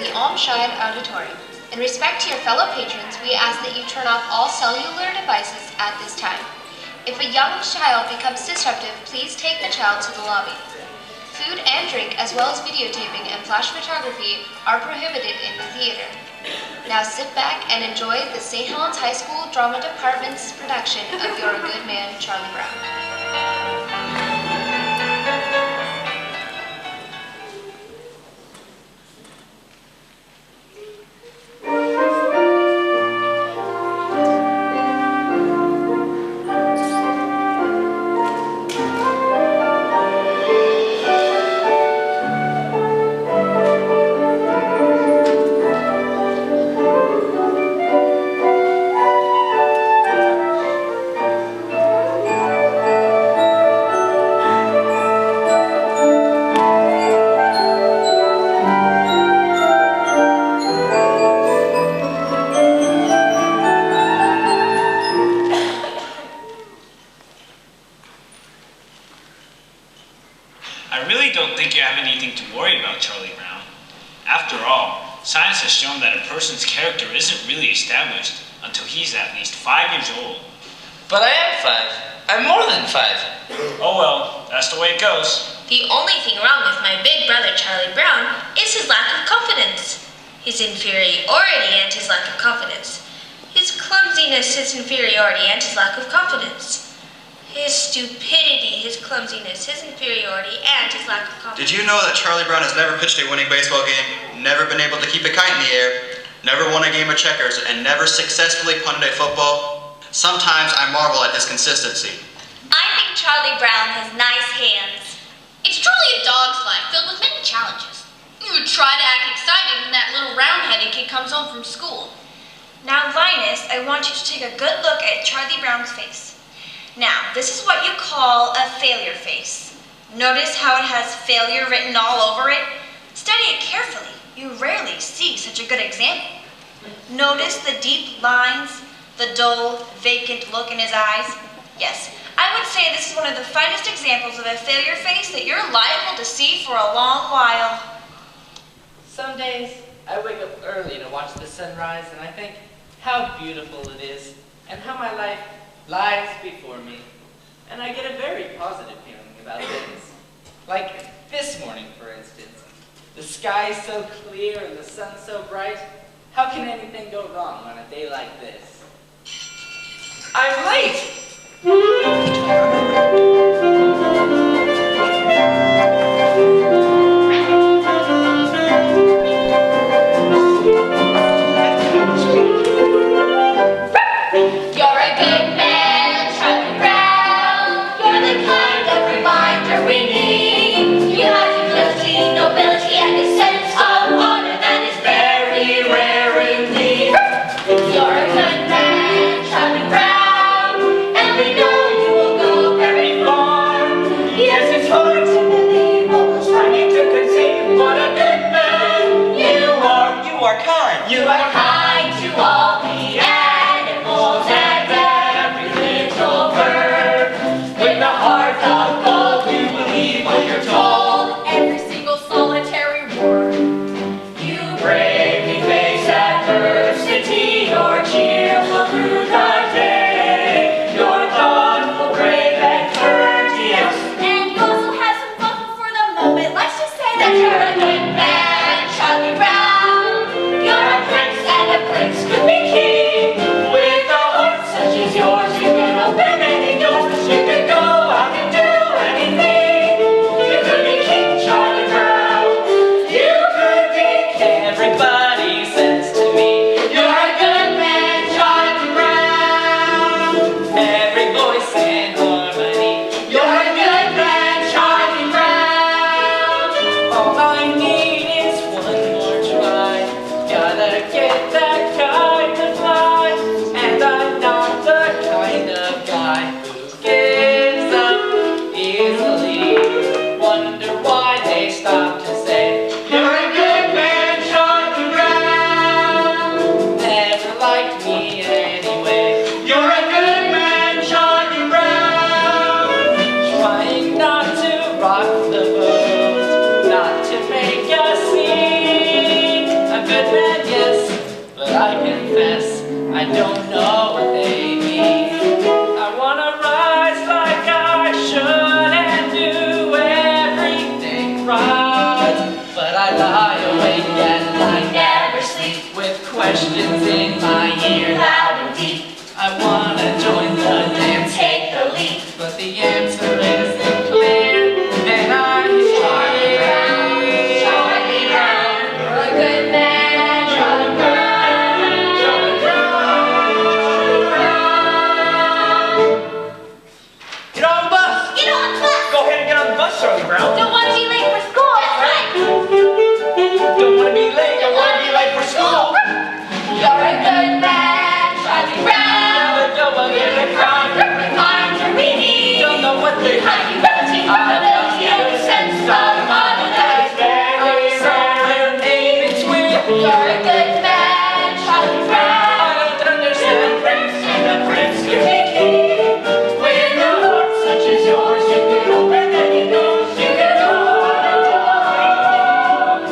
the Almscheid Auditorium. In respect to your fellow patrons, we ask that you turn off all cellular devices at this time. If a young child becomes disruptive, please take the child to the lobby. Food and drink, as well as videotaping and flash photography, are prohibited in the theater. Now sit back and enjoy the St. Helens High School Drama Department's production of You're a Good Man, Charlie Brown. Science has shown that a person's character isn't really established until he's at least 5 years old. But I am 5. I'm more than 5. Oh well, that's the way it goes. The only thing wrong with my big brother Charlie Brown is his lack of confidence. His inferiority and his lack of confidence. His clumsiness, his inferiority, and his lack of confidence. His stupidity, his clumsiness, his inferiority, and his lack of confidence. Did you know that Charlie Brown has never pitched a winning baseball game, never been able to keep a kite in the air, never won a game of checkers, and never successfully punted a football? Sometimes I marvel at his consistency. I think Charlie Brown has nice hands. It's truly a dog's life filled with many challenges. You would try to act excited when that little round-headed kid comes home from school. Now, Linus, I want you to take a good look at Charlie Brown's face. Now, this is what you call a failure face. Notice how it has failure written all over it? Study it carefully. You rarely see such a good example. Notice the deep lines, the dull, vacant look in his eyes. Yes, I would say this is one of the finest examples of a failure face that you're liable to see for a long while. Some days, I wake up early to watch the sunrise and I think how beautiful it is and how my life lies before me, and I get a very positive feeling about things. Like this morning, for instance. The sky's so clear and the sun's so bright. How can anything go wrong on a day like this? I'm late! You are kind to all the animals and every little bird. With a heart of gold, you believe what you're told. Every single solitary word. You bravely face adversity, you're cheerful through the day. You're thoughtful, brave, and courteous. And you also have some fun for the moment. Let's just say that you're a good man, Charlie Brown. You're a prince. don't know what they mean. I wanna rise like I should and do everything right. But I lie awake and I never sleep with questions in my ear loud and deep. I wanna join the dance, take the lead, but the answer isn't clear. And I hear Charlie Brown, Charlie Brown, you're a good man, Charlie Brown, Charlie Brown. Get on the bus! Get on the bus! Go ahead and get on the bus, Charlie Brown. Don't want to be late for school. That's right. Don't want to be late, don't want to be late for school. You're a good man, Charlie Brown. Don't get a crime. Reminder we need. Don't know what they High humility, probability, and a sense of modernity. somewhere in between. You're a good man, Charlie Brown. I don't understand. Prince and the prince you be king. With a heart such as yours, you can open any doors. You can go.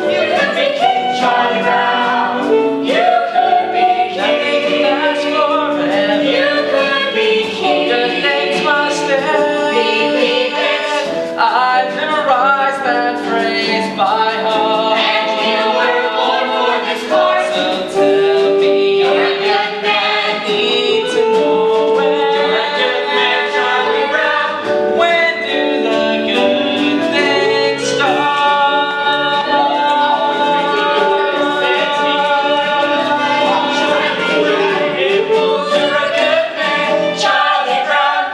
You could be King Charlie Brown. You could be Nothing lasts forever. You could be king. Good things must Believe end. it. I memorized that phrase by heart. And you were born for this course. So tell me, You're a good man. I need to know when. You're a good man, Charlie Brown. When do the good things You're a good man, Charlie Brown.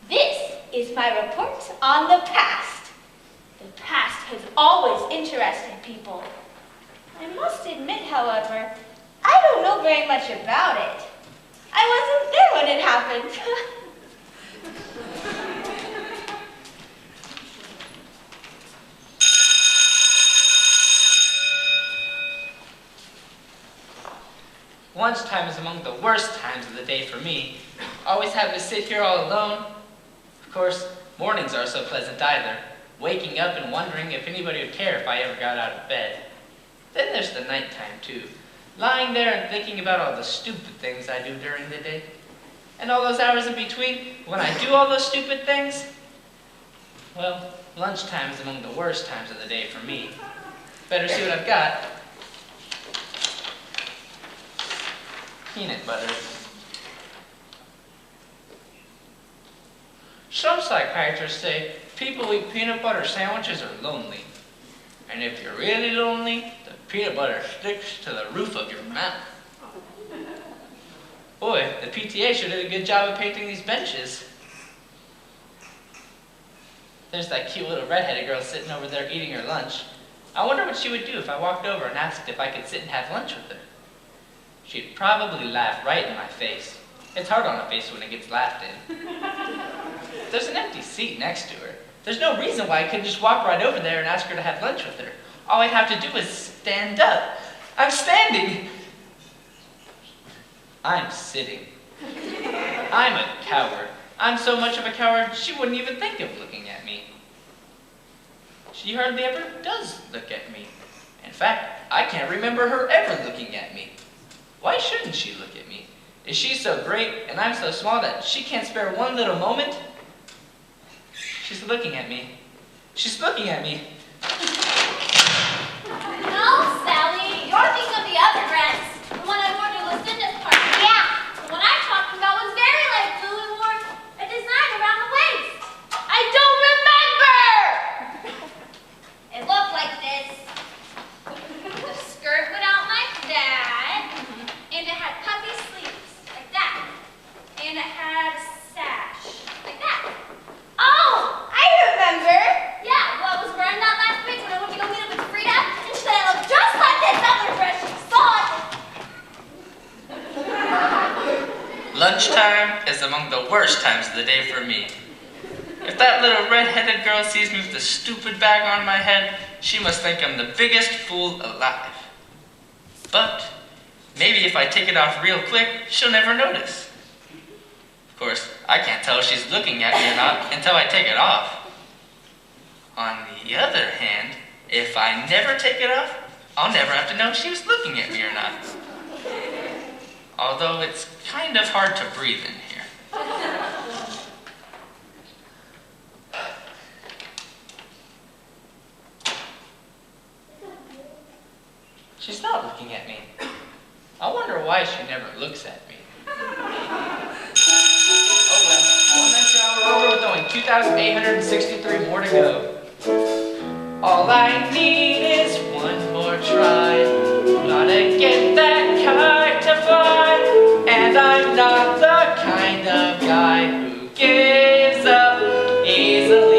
This is my report on the past. The past has always interested people. I must admit, however, I don't know very much about it. I wasn't there when it happened. Lunchtime is among the worst times of the day for me. Always having to sit here all alone. Of course, mornings aren't so pleasant either. Waking up and wondering if anybody would care if I ever got out of bed. Then there's the nighttime too. Lying there and thinking about all the stupid things I do during the day. And all those hours in between, when I do all those stupid things, well, lunchtime is among the worst times of the day for me. Better see what I've got. Peanut butter. Some psychiatrists say people who eat peanut butter sandwiches are lonely. And if you're really lonely, the peanut butter sticks to the roof of your mouth. Boy, the PTA sure did a good job of painting these benches. There's that cute little redheaded girl sitting over there eating her lunch. I wonder what she would do if I walked over and asked if I could sit and have lunch with her. She'd probably laugh right in my face. It's hard on a face when it gets laughed in. There's an empty seat next to her. There's no reason why I couldn't just walk right over there and ask her to have lunch with her. All I'd have to do is stand up. I'm standing. I'm sitting. I'm a coward. I'm so much of a coward, she wouldn't even think of looking at me. She hardly ever does look at me. In fact, I can't remember her ever looking at me. Why shouldn't she look at me? Is she so great and I'm so small that she can't spare one little moment? She's looking at me. She's looking at me. No, Sally, you're thinking of the other dress. The one I wore to Lucinda's party. Yeah, the one I'm talking about was very light blue and wore a design around the waist. I don't remember! It looked like this. The skirt went out like that, and it had puffy sleeves, like that. And it had a sash, like that. Oh, I remember! Yeah, well, it was wearing that last week when I went to go meet up with Frida, and she said I looked just like this other dress she saw. Lunchtime is among the worst times of the day for me. If that little red-headed girl sees me with the stupid bag on my head, she must think I'm the biggest fool alive. But Maybe if I take it off real quick, she'll never notice. Of course, I can't tell if she's looking at me or not until I take it off. On the other hand, if I never take it off, I'll never have to know if she was looking at me or not. Although it's kind of hard to breathe in here. She's not looking at me. I wonder why she never looks at me. Oh well, 1 extra hour over with only 2,863 more to go. All I need is one more try. Gotta get that kite to fly. And I'm not the kind of guy who gives up easily.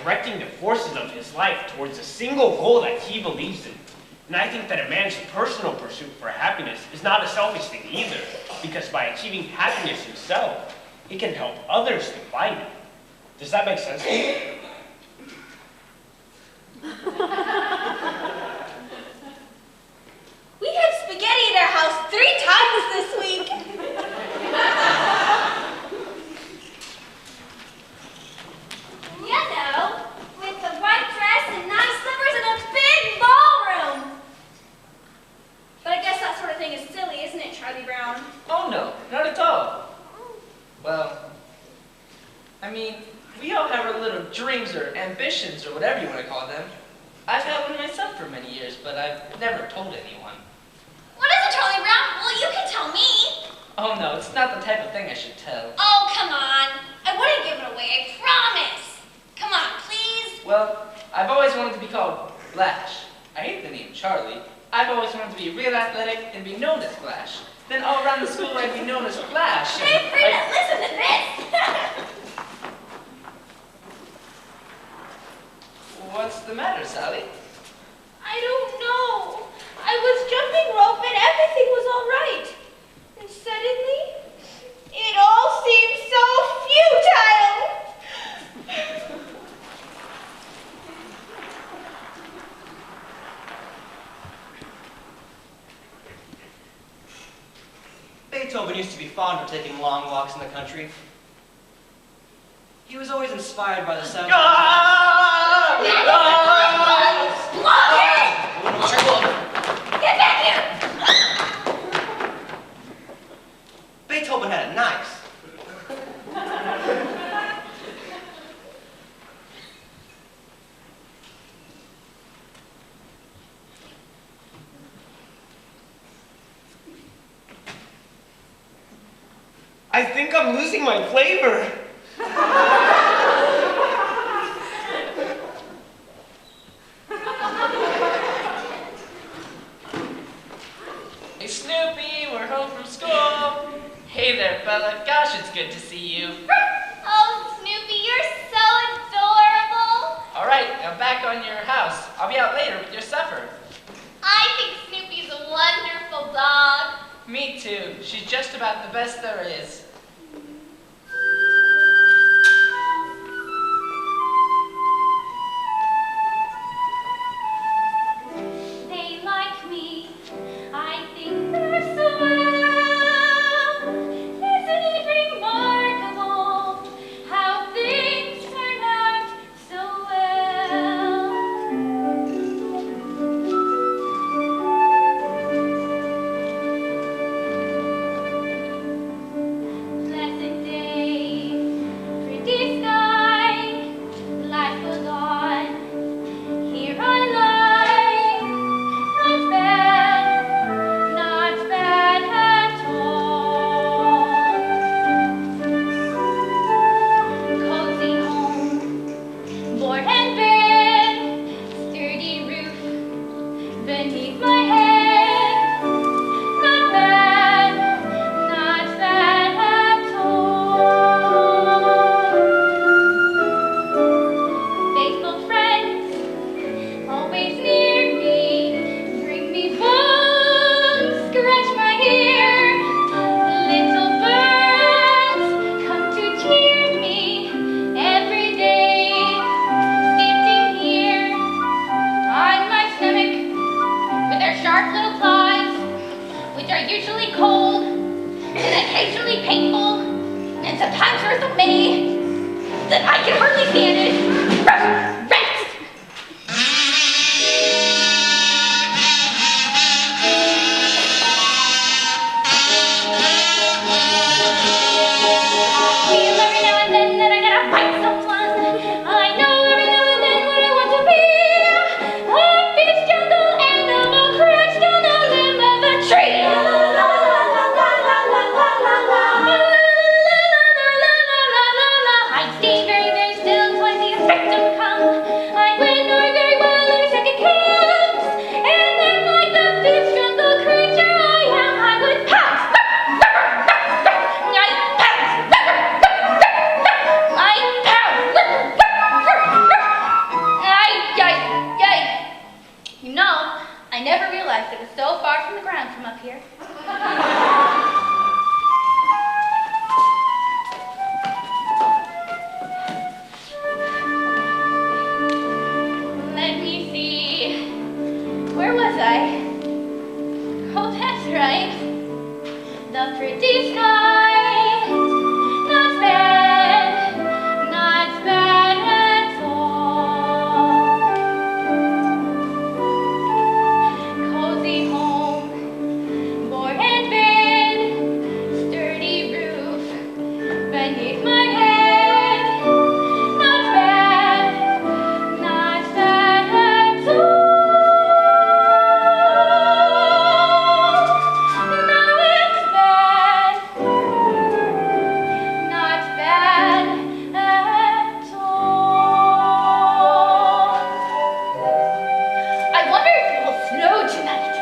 Directing the forces of his life towards a single goal that he believes in. And I think that a man's personal pursuit for happiness is not a selfish thing either, because by achieving happiness himself, he can help others to find it. Does that make sense to you? We had spaghetti at our house 3 times this week. You know, with the white dress and nice slippers and a big ballroom. But I guess that sort of thing is silly, isn't it, Charlie Brown? Oh no, not at all. Well, I mean, we all have our little dreams or ambitions or whatever you want to call them. I've had one myself for many years, but I've never told anyone. What is it, Charlie Brown? Well, you can tell me. Oh no, it's not the type of thing I should tell. Oh, come on. I wouldn't give it away, I promise. Come on, please. Well, I've always wanted to be called Flash. I hate the name Charlie. I've always wanted to be real athletic and be known as Flash. Then all around the school I'd be known as Flash. Hey, Frida, listen to this. What's the matter, Sally? I don't know. I was jumping rope and everything was all right. And suddenly, it all seemed so futile. Beethoven used to be fond of taking long walks in the country. He was always inspired by the sound of Get back here! Beethoven had it nice. I think I'm losing my flavor. Hey Snoopy, we're home from school. Hey there, fella. Gosh, it's good to see you. Oh, Snoopy, you're so adorable. All right, I'm back on your house. I'll be out later with your supper. I think Snoopy's a wonderful dog. Me too. She's just about the best there is. They like me. I think they're swell. Isn't it remarkable how things turn out so well? Pleasant day, pretty sky, life goes on. Here I lie, not bad at all. Cozy home, board and bed, sturdy roof beneath my head. Not bad at all. Faithful friends, always near me, bring me books, scratch my ear. Little birds come to cheer me every day. Sitting here on my stomach with their sharp little claws, which are usually cold and occasionally painful, and sometimes there are so many that I can hardly stand it. Rats! Feel every now and then that I gotta fight someone. I know every now and then what I want to be. A fierce jungle animal crouched on the limb of a tree. La la la la la la la la la la. La la la la la la la la. I stay very, very still till I see a spectrum come. I win or very well every second counts. And then like the fierce jungle creature I am, I would pounce. You know, I never realized it was so far from the ground from up here. Let me see. Where was I? Oh, that's right. The pretty sky. Not bad at all. Cozy home, board and bed, sturdy roof beneath my head. Not bad at all. No, it's bad. Not bad at all. I wonder if it will snow tonight.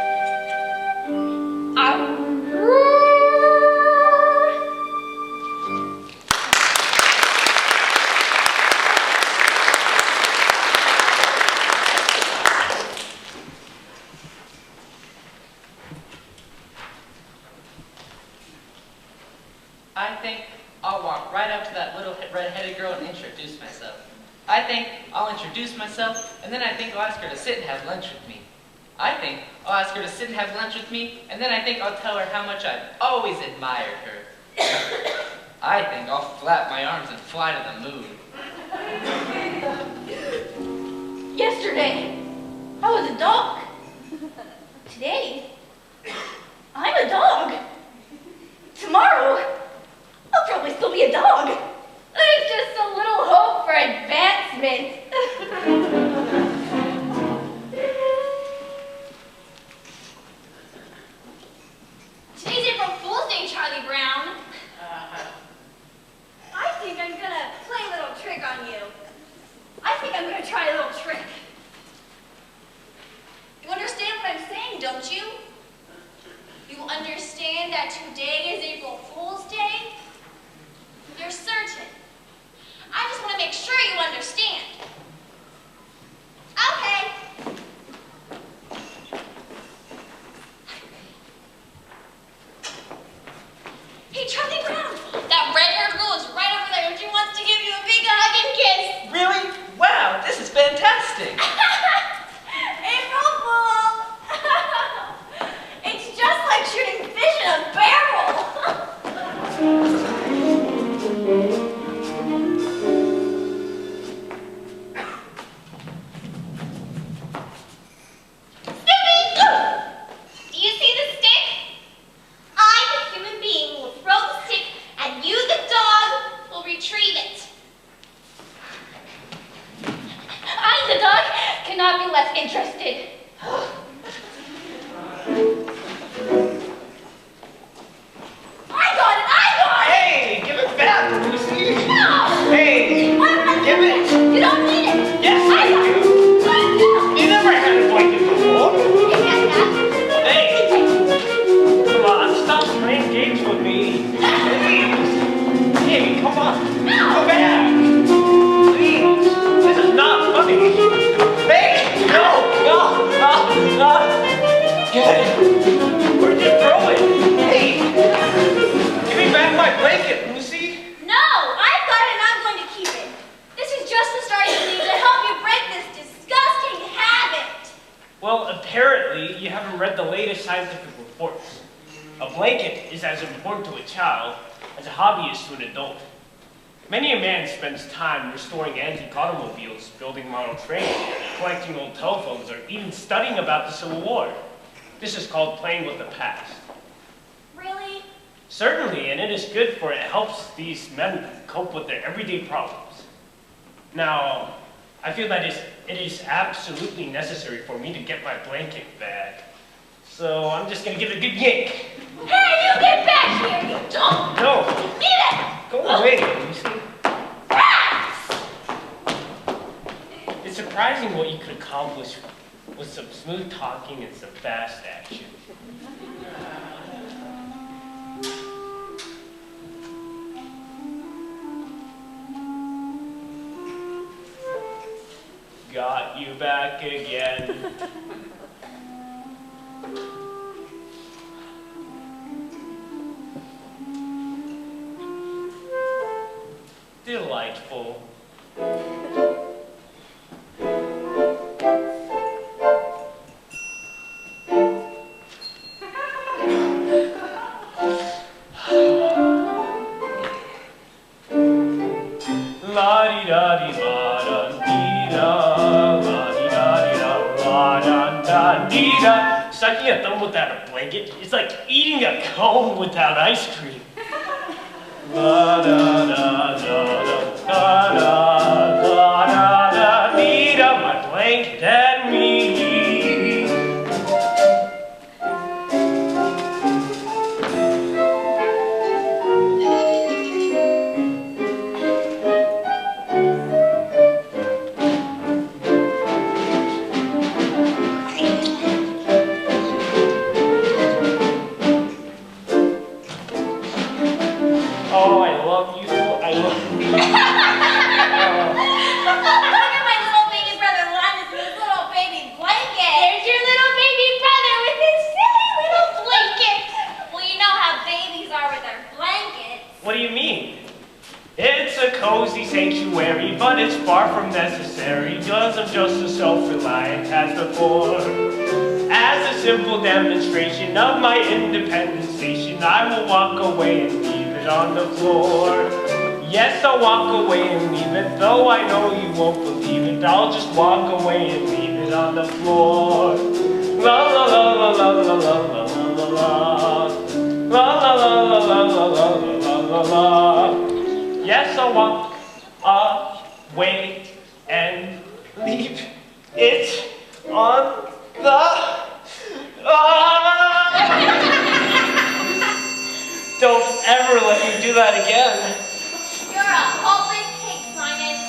I think I'll walk right up to that little red-headed girl and introduce myself. I think I'll introduce myself, and then I think I'll ask her to sit and have lunch with me. I think I'll ask her to sit and have lunch with me, and then I think I'll tell her how much I've always admired her. I think I'll flap my arms and fly to the moon. Yesterday, I was a dog. Today, I'm a dog. Tomorrow, I'll probably still be a dog. There's just a little hope for advancement. Today's April Fool's Day, Charlie Brown. I think I'm gonna play a little trick on you. I think I'm gonna try a little trick. You understand what I'm saying, don't you? You understand that today is April Fool's Day? You're certain. I just want to make sure you understand. Okay. Hey, Charlie Brown, that red-haired girl is right over there and she wants to give you a big hug and kiss. Really? Wow, this is fantastic. April Fool! It's just like shooting fish in a barrel. Snoopy! Do you see the stick? I, the human being, will throw the stick and you, the dog, will retrieve it. I, the dog, cannot be less interested. I got it! Hey, give it back, Lucy. No! Hey, What am I give doing? it. You don't need it. Yes, I I got it. do. You never had a blanket before. Hey, come on, stop playing games with me. Please. Hey, come on. No. Come back. Please. This is not funny. Hey, no. Get it. Where'd you throw it? Hey, give me back my blanket, Lucy. No, I've got it and I'm going to keep it. This is just the start you need to help you break this disgusting habit. Well, apparently you haven't read the latest scientific reports. A blanket is as important to a child as a hobby is to an adult. Many a man spends time restoring antique automobiles, building model trains, collecting old telephones, or even studying about the Civil War. This is called playing with the past. Really? Certainly, and it is good for it helps these men cope with their everyday problems. Now, I feel that it is absolutely necessary for me to get my blanket back. So I'm just gonna give it a good yank. Hey, you get back here! You don't! No! Need it! Go away, Lucy. Rats! It's surprising what you could accomplish with some smooth talking and some fast action. Got you back again. Delightful. La-di-da-di-ba-da-dee-da, sucking a thumb without a blanket is like eating a cone without ice cream. La-da-da-da-da-da-da-da-da-da-dee-da, my blanket and me. Oh, I love you. I love you. Look at my little baby brother Linus and his little because I'm just as self-reliant as before. As a simple demonstration of my independent station, I will walk away and leave it on the floor. Yes, I'll walk away and leave it, though I know you won't believe it. I'll just walk away and leave it on the floor. La la la la la la la la la la la. La la la la la la la la la la. Yes, I'll walk away and leave it on the Don't ever let me do that again. You're a hopeless case, Linus.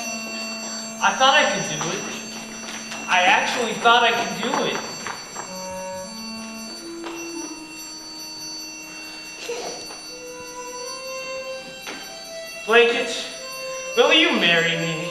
I thought I could do it. I actually thought I could do it. Blanket, will you marry me?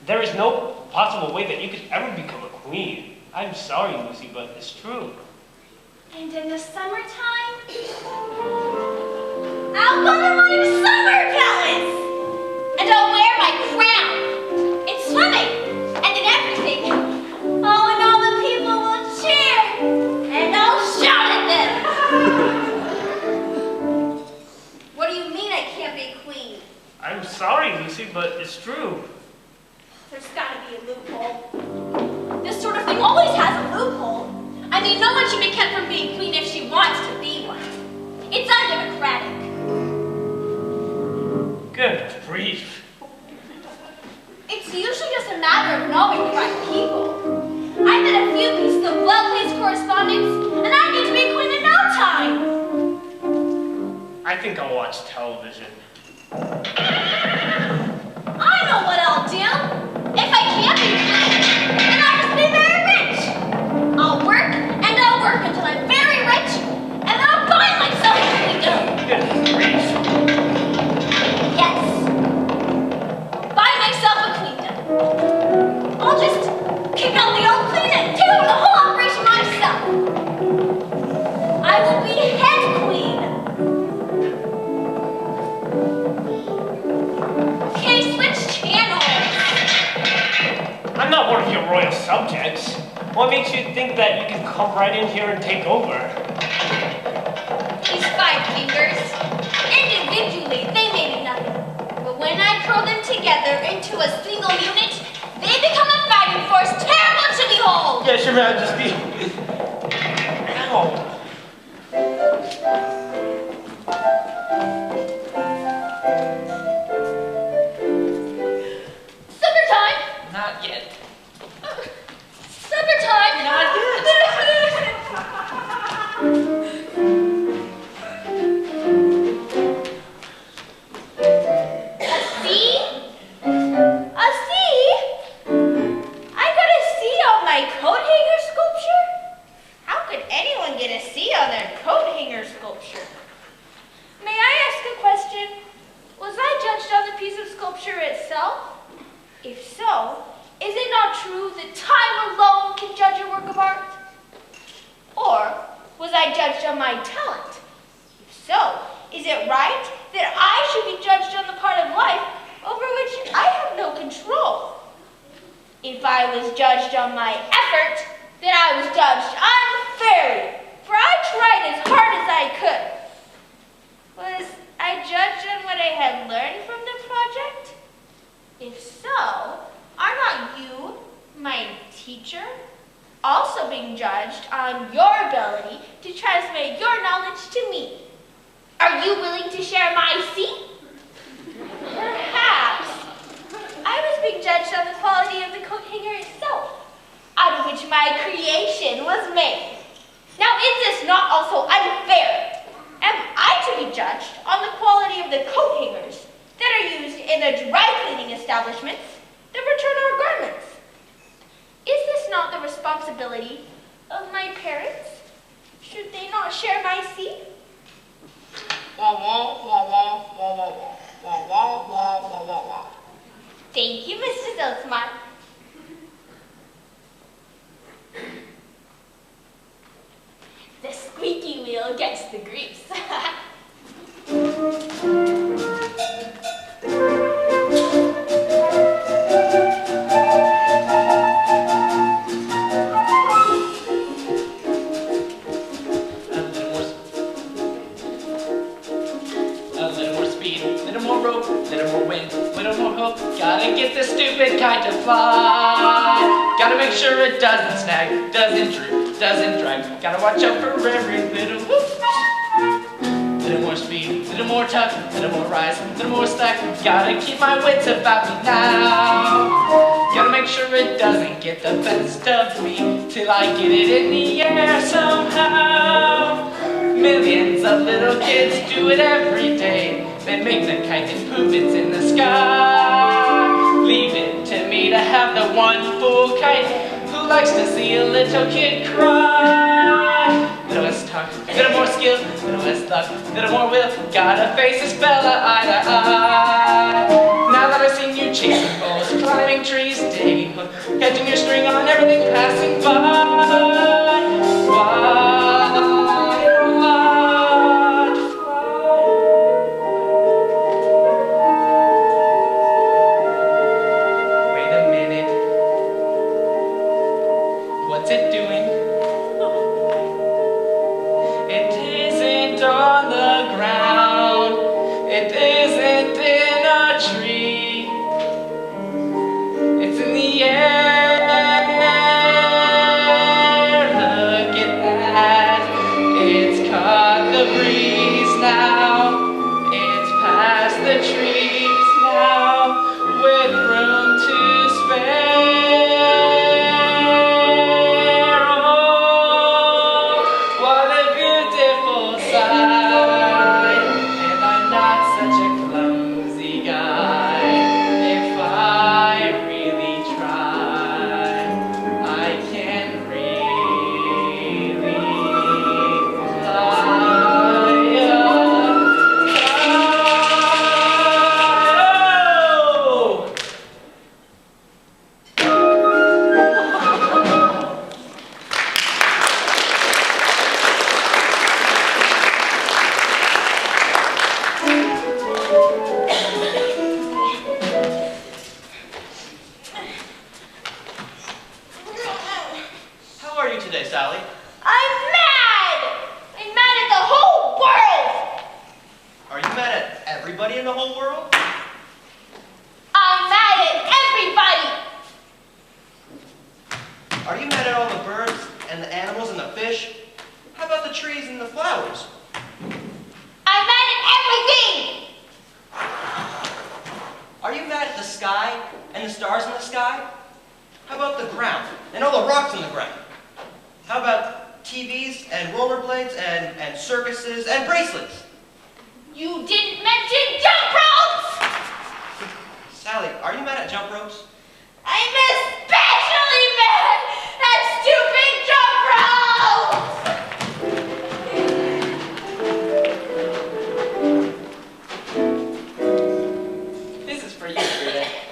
There is no possible way that you could ever become a queen. I'm sorry, Lucy, but it's true. And in the summertime, I'll go to my summer palace! And I'll wear my crown, in swimming, and in everything. Oh, and all the people will cheer, and I'll shout at them! What do you mean I can't be queen? I'm sorry, Lucy, but it's true. There's gotta be a loophole. This sort of thing always has a loophole. I mean, no one should be kept from being queen if she wants to be one. It's undemocratic. Good grief. It's usually just a matter of knowing the right people. I've had a few pieces of well-placed correspondence, and I get to be queen in no time. I think I'll watch television. I know what I'll do. If I can't be queen, then I'll just be very rich. I'll work and I'll work until I'm very rich, and I'll buy myself a kingdom. Good grief. Yes. Buy myself a queendom. I'll just kick out the old queen and do the whole operation myself. I will be head queen. Okay, switch channels. I'm not one of your royal subjects. What makes you think that you can come right in here and take over? These 5 fingers, individually, they may be nothing. But when I curl them together into a single unit, they become a fighting force terrible to behold! Yes, Your Majesty. Ow. Supper time! Not yet. on my talent? If so, is it right that I should be judged on the part of life over which I have no control? If I was judged on my effort, then I was judged unfairly, for I tried as hard as I could. Was I judged on what I had learned from the project? If so, are not you, my teacher, also being judged on your ability to transmit your knowledge to me? Are you willing to share my seat? Perhaps I was being judged on the quality of the coat hanger itself, out of which my creation was made. Now, is this not also unfair? Am I to be judged on the quality of the coat hangers that are used in the dry cleaning establishments that return our garments? Is this not the responsibility of my parents? Should they not share my seat? Wah, wah, wah, wah, wah, wah, wah. Wah, wah, wah, wah, wah, wah. Thank you, Mr. Zilsmart. The squeaky wheel gets the grease. Gotta get this stupid kite to fly. Gotta make sure it doesn't snag, doesn't droop, doesn't drag. Gotta watch out for every little whoop. Little more speed, little more tuck, little more rise, little more slack. Gotta keep my wits about me now. Gotta make sure it doesn't get the best of me till I get it in the air somehow. Millions of little kids do it every day. They make the kite and poop it's in the sky. Leave it to me to have the one fool kite who likes to see a little kid cry. Little less talk, little more skill, little less luck, little more will. Gotta face this fella eye to eye. Now that I've seen you chasing balls, climbing trees, digging hooks, catching your string on everything passing by. Why? What's it doing? It isn't on the ground. It isn't in a tree. It's in the air. Look at that. It's caught the breeze now. It's past the trees now with room to spare.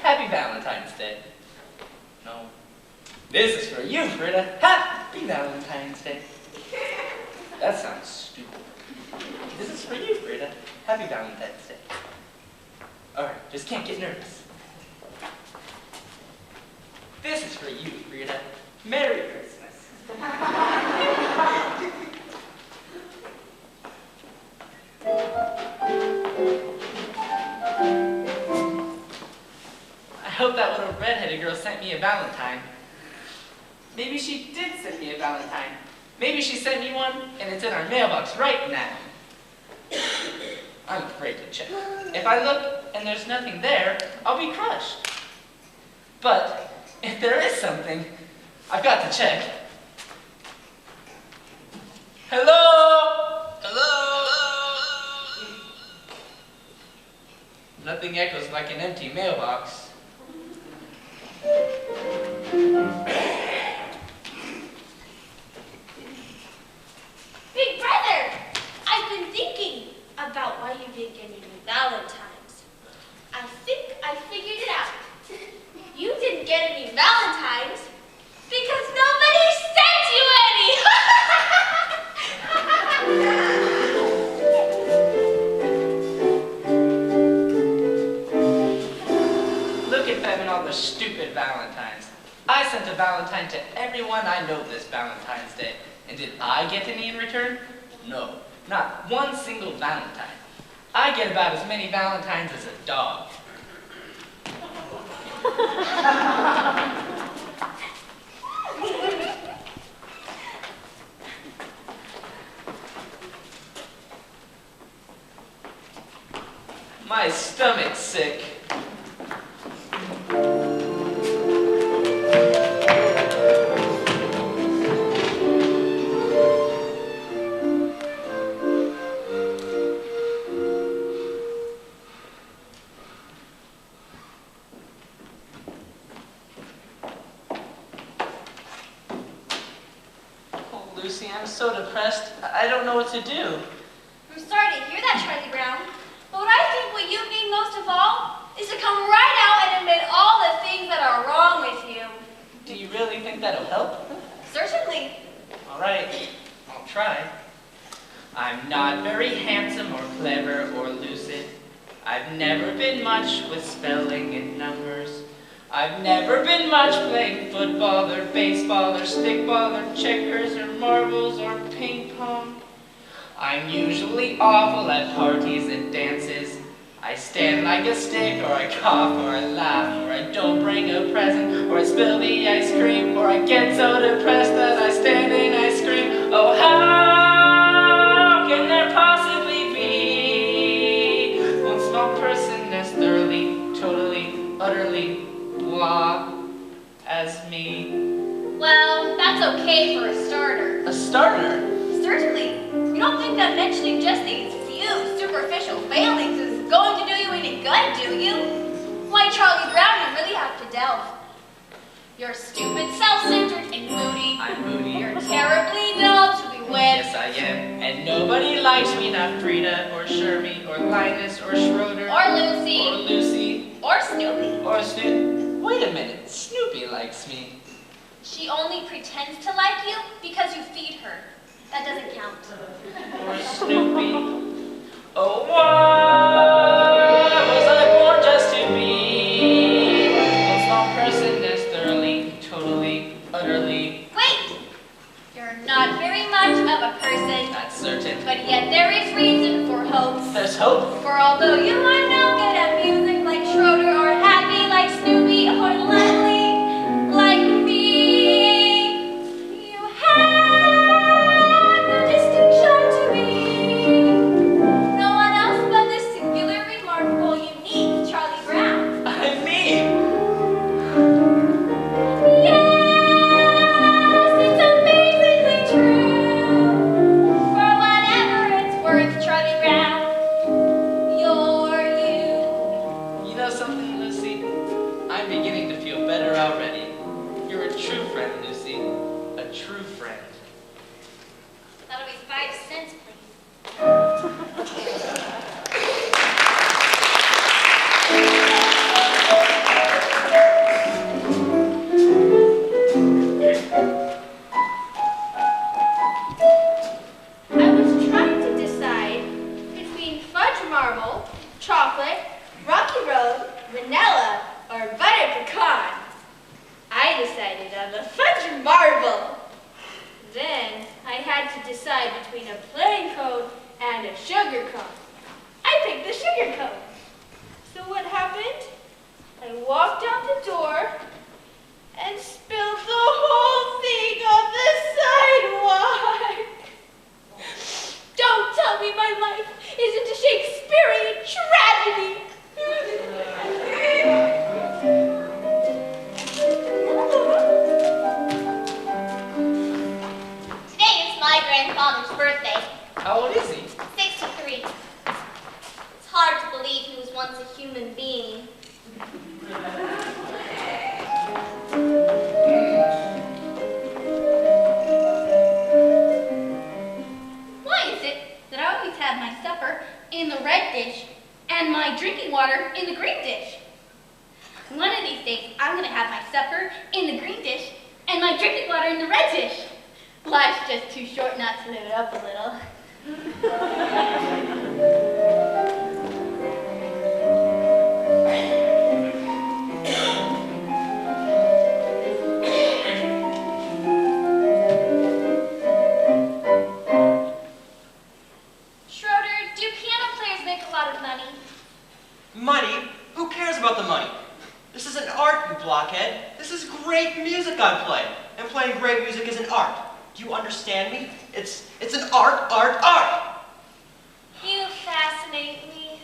Happy Valentine's Day. No. This is for you, Frida. Happy Valentine's Day. That sounds stupid. This is for you, Frida. Happy Valentine's Day. Alright, just can't get nervous. This is for you, Frida. Merry Christmas. I hope that little redheaded girl sent me a Valentine. Maybe she did send me a Valentine. Maybe she sent me one, and it's in our mailbox right now. I'm afraid to check. If I look and there's nothing there, I'll be crushed. But if there is something, I've got to check. Hello? Hello? Nothing echoes like an empty mailbox. Big brother, I've been thinking about why you didn't get any Valentines. I think I figured it out. You didn't get any Valentines because nobody sent you any. Look at them and all the stupid Valentines. I sent a Valentine to everyone I know this Valentine's Day. And did I get any in return? No, not one single Valentine. I get about as many Valentines as a dog. My stomach's sick. Lucy, I'm so depressed. I don't know what to do. I'm sorry to hear that, Charlie Brown. But what I think what you need most of all is to come right out and admit all the things that are wrong with you. Do you really think that'll help? Certainly. All right, I'll try. I'm not very handsome or clever or lucid. I've never been much with spelling and numbers. I've never been much playing football or baseball or stickball or checkers or marbles or ping pong. I'm usually awful at parties and dances. I stand like a stick, or I cough, or I laugh, or I don't bring a present, or I spill the ice cream, or I get so depressed that I stand and I scream. Oh, how can there possibly be one small person as thoroughly, totally, utterly blah as me? Well, that's okay for a starter. A starter? Certainly. You don't think that mentioning just these few superficial failings is going to do you any good, do you? Why, Charlie Brown, you really have to delve. You're stupid, self-centered, and moody. I'm moody. You're terribly dull to be with. Yes, I am. And nobody likes me, not Frida, or Shermy, or Linus, or Schroeder. Or Lucy. Or Lucy. Or Snoopy. Or Snoopy. Wait a minute. Snoopy likes me. She only pretends to like you because you feed her. That doesn't count. Or Snoopy. Oh, why was I born just to be a small person as thoroughly, totally, utterly? Wait! You're not very much of a person. That's certain. But yet there is reason for hope. There's hope? For although you are no good at music like Schroeder, or happy like Snoopy, or lovely like me, you have no distinction to me. No one else but the singular, remarkable, unique Charlie Brown. I'm me! Yes, it's amazingly true. For whatever it's worth, Charlie Brown, you're you. You know something, Lucy? I'm beginning to feel better already. You're a true friend, Lucy. A true friend. That'll be 5 cents, please. sugar cone. I picked the sugar cone. So what happened? I walked out the door and spilled the whole thing on the sidewalk. Don't tell me my life isn't a Shakespearean tragedy. Today is my grandfather's birthday. How old is he? 63. It's hard to believe he was once a human being. Why is it that I always have my supper in the red dish and my drinking water in the green dish? One of these days, I'm going to have my supper in the green dish and my drinking water in the red dish. Life's just too short not to live it up a little. Schroeder, do piano players make a lot of money? Money? Who cares about the money? This is an art, you blockhead. This is great music I play. And playing great music is an art. Do you understand me? It's an art. You fascinate me.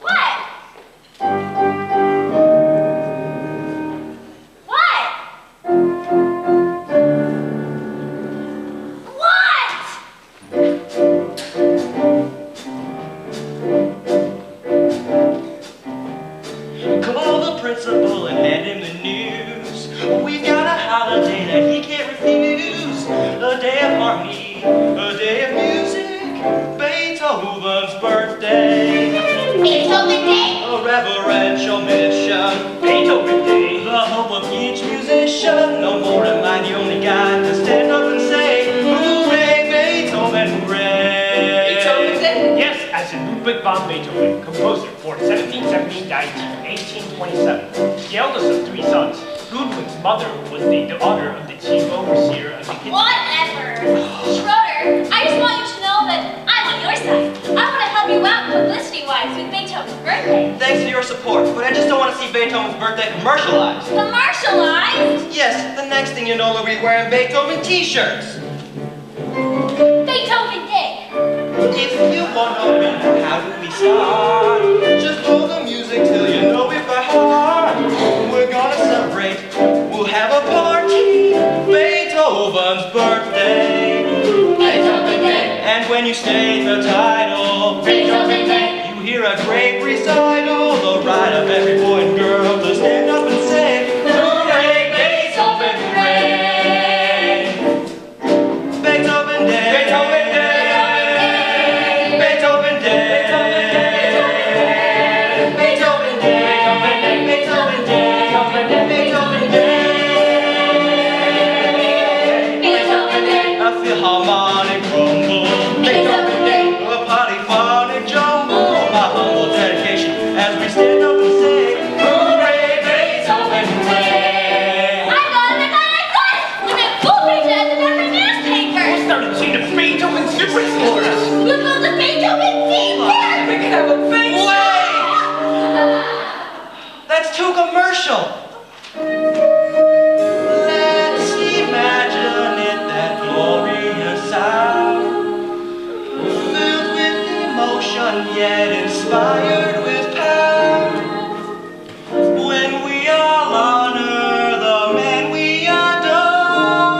What? What? What? Call the principal and hand him the news. We've got a holiday that he can't refuse. A day of harmony, a day of music. Beethoven's birthday. Beethoven Day. A reverential mission. Beethoven Day. The hope of each musician. No more am I the only guy to stand up and say, hooray, Beethoven, hooray. Beethoven Day? Yes, as in Ludwig van Beethoven, composer, born 1717, died 1827. The eldest of three sons, Ludwig's mother was the daughter of the chief overseer of the kitchen. Whatever. Schroeder, I just want you to know that I'm on your side. I want to help you out publicity-wise with Beethoven's birthday. Thanks for your support, but I just don't want to see Beethoven's birthday commercialized. Commercialized? Yes, the next thing you know, we'll be wearing Beethoven t-shirts. Beethoven Day. If you want to know how do we start, just blow the music till you know it by heart. We're gonna celebrate, we'll have a party, Beethoven's birthday. Beethoven Day. And when you state the title, Beethoven Day. you hear a great recital, the right of every boy and girl to stand up and say, hooray, Beethoven, hooray. Beethoven Day. Beethoven Day. Beethoven Day. Beethoven Day. Beethoven Day. Beethoven Day. Beethoven Day. Beethoven Day. A philharmonic rumble. Beethoven Day. A polyphonic jumble. My humble dedication as we stand up and say, hooray, Beethoven, hooray. I got it! We made full page ads in every newspaper. Started seeing the Beethoven superstores. We built a Beethoven theme park. We can have a face. Wait! That's too commercial. Let's imagine it, that glorious hour, filled with emotion yet inspired with power. When we all honor the man we adore,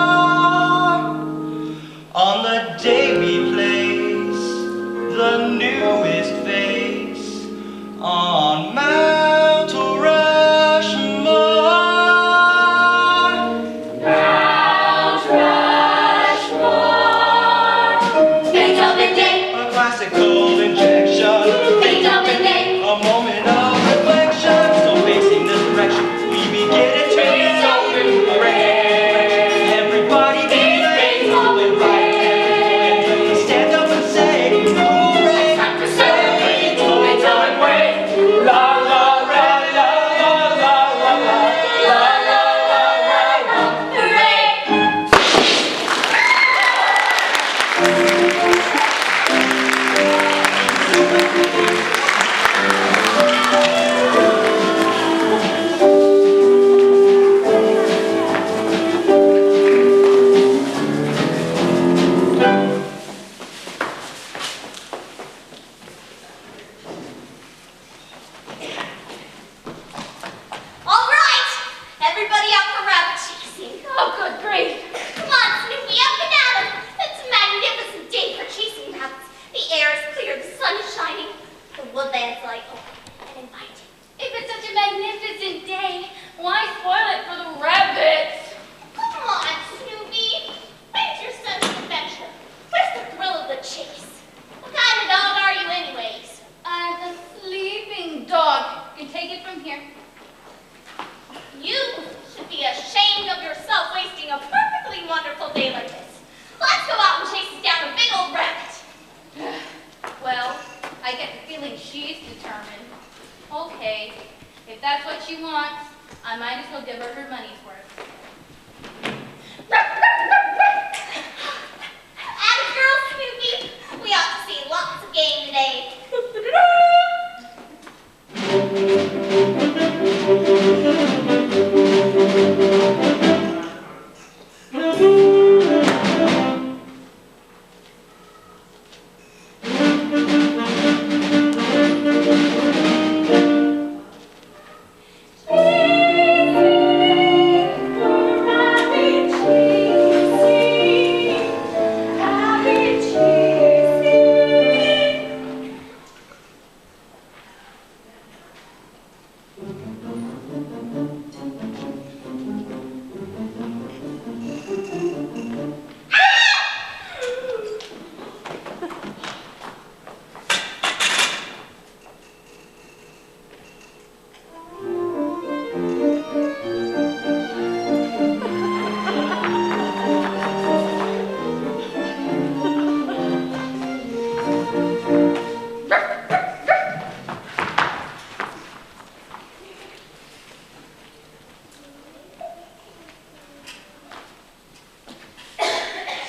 on the day we place the newest face on Mount Rushmore. Mount Rushmore. Beethoven Day. A classical injection, Beethoven Day. a moment of reflection. So facing this direction, we begin it to Beethoven hooray. Everybody be Beethoven right. Everyone stand up and say, hooray, Time to celebrate Beethoven way. La la day like this. Let's go out and chase down a big old rabbit. Well, I get the feeling she's determined. Okay, if that's what she wants, I might as well give her her money's worth. Atta girl, Snoopy. We ought to see lots of game today.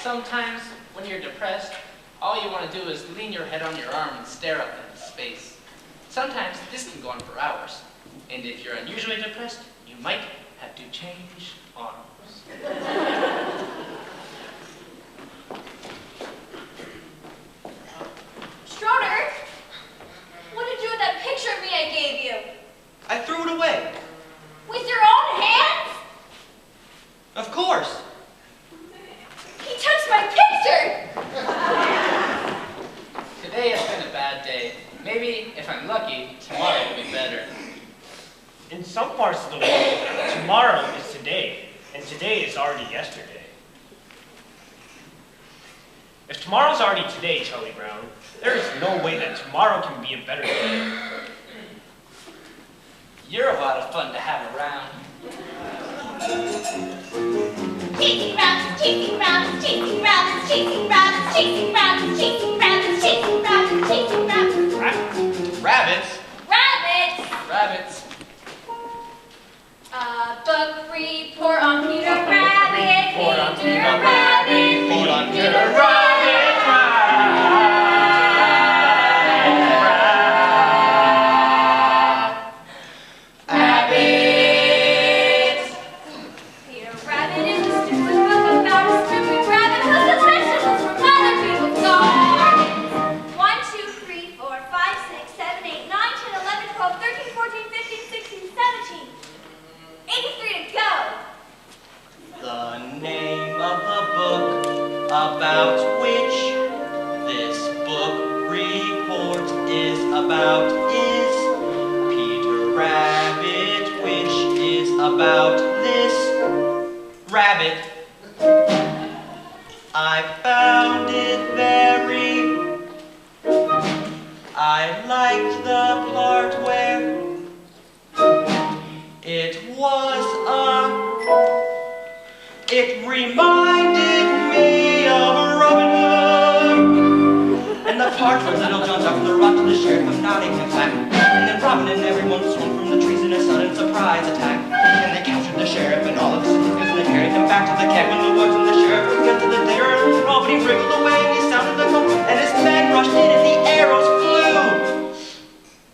Sometimes, when you're depressed, all you want to do is lean your head on your arm and stare up into space. Sometimes this can go on for hours. And if you're unusually depressed, you might have to change arms. Schroeder, what did you do with that picture of me I gave you? I threw it away. With your own hands? Of course. He touched my picture! Today has been a bad day. Maybe, if I'm lucky, tomorrow will be better. In some parts of the world, tomorrow is today, and today is already yesterday. If tomorrow's already today, Charlie Brown, there is no way that tomorrow can be a better day. You're a lot of fun to have around. Chasing rabbits, chasing rabbits, chasing rabbits, chasing rabbits, chasing rabbits, chasing rabbits, chasing rabbits, chasing rabbits. Rabbits? Rabbits! Rabbits. Book report on Peter Rabbit. Report on Peter Peter Rabbit. Report on Peter Peter Rabbit. Peter Rabbit is a stupid book about a stupid rabbit who steals vegetables from other people's gardens. 1, 2, 3, 4, 5, 6, 7, 8, 9, 10, 11, 12, 13, 14, 15, 16, 17. 83 to go. The name of the book about which this book report is about is Peter Rabbit, which is about this rabbit. I found it I liked the part where it reminded me of Robin Hood. And the part where Little John jumped from the rock to the sheriff of Nottingham back. And then Robin and everyone swung from the trees in a sudden surprise attack. And they captured the sheriff and all of his secrets, and they carried him back to the keg when the woods, and the sheriff would get to the dinner. And Robin, he wriggled away and he sounded the call, and his men rushed in and the arrows flew.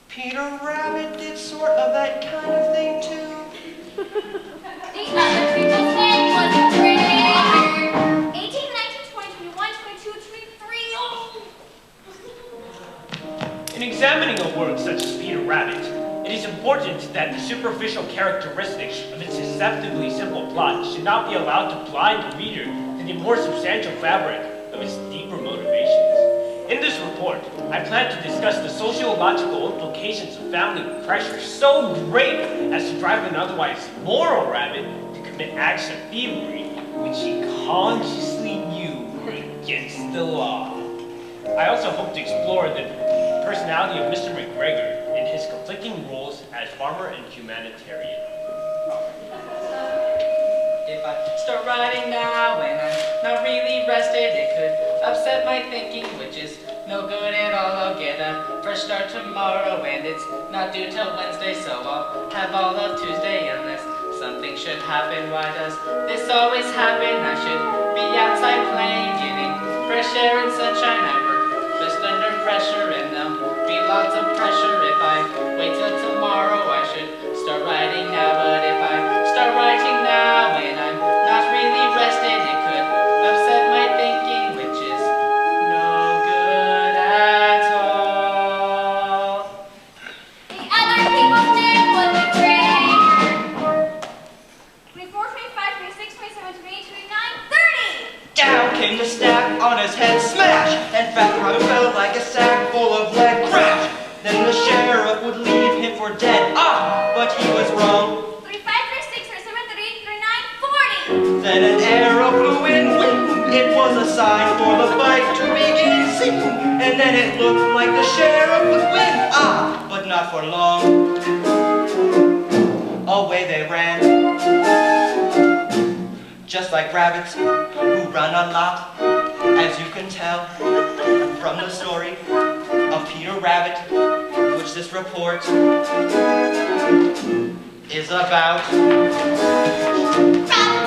Peter Rabbit did sort of that kind of thing too. The other people's name was Trigger. 18, 19, 20, 21, 22, 23. Oh! In examining a work such as Peter Rabbit, it is important that the superficial characteristics of its deceptively simple plot should not be allowed to blind the reader to the more substantial fabric of its deeper motivations. In this report, I plan to discuss the sociological implications of family pressure so great as to drive an otherwise moral rabbit to commit acts of thievery which he consciously knew were against the law. I also hope to explore the personality of Mr. McGregor and his conflicting roles as farmer and humanitarian. If I start writing now and I not really rested. It could upset my thinking, which is no good at all. I'll get a fresh start tomorrow, and it's not due till Wednesday, so I'll have all of Tuesday unless something should happen. Why does this always happen? I should be outside playing, getting fresh air and sunshine. I work just under pressure, and there'll be lots of pressure if I wait till tomorrow. I should start writing now, but if I start writing now and I'm not really rested, it could upset my thinking, which is no good at all. The other people's name was a grammar. 24, 25, 26, 27, 28, 29, 30! Down came the stack on his head, smash! And Fat Rabbit fell like a sack full of lead, crash! Then the sheriff would leave him for dead, but he was wrong. 35, 36, 37, 38, 39, 40! Then an arrow flew in, whing! It was a sign for the fight to begin, sing! And then it looked like the sheriff would win, but not for long. Away they ran, just like rabbits who run a lot, as you can tell from the story of Peter Rabbit, which this report is about.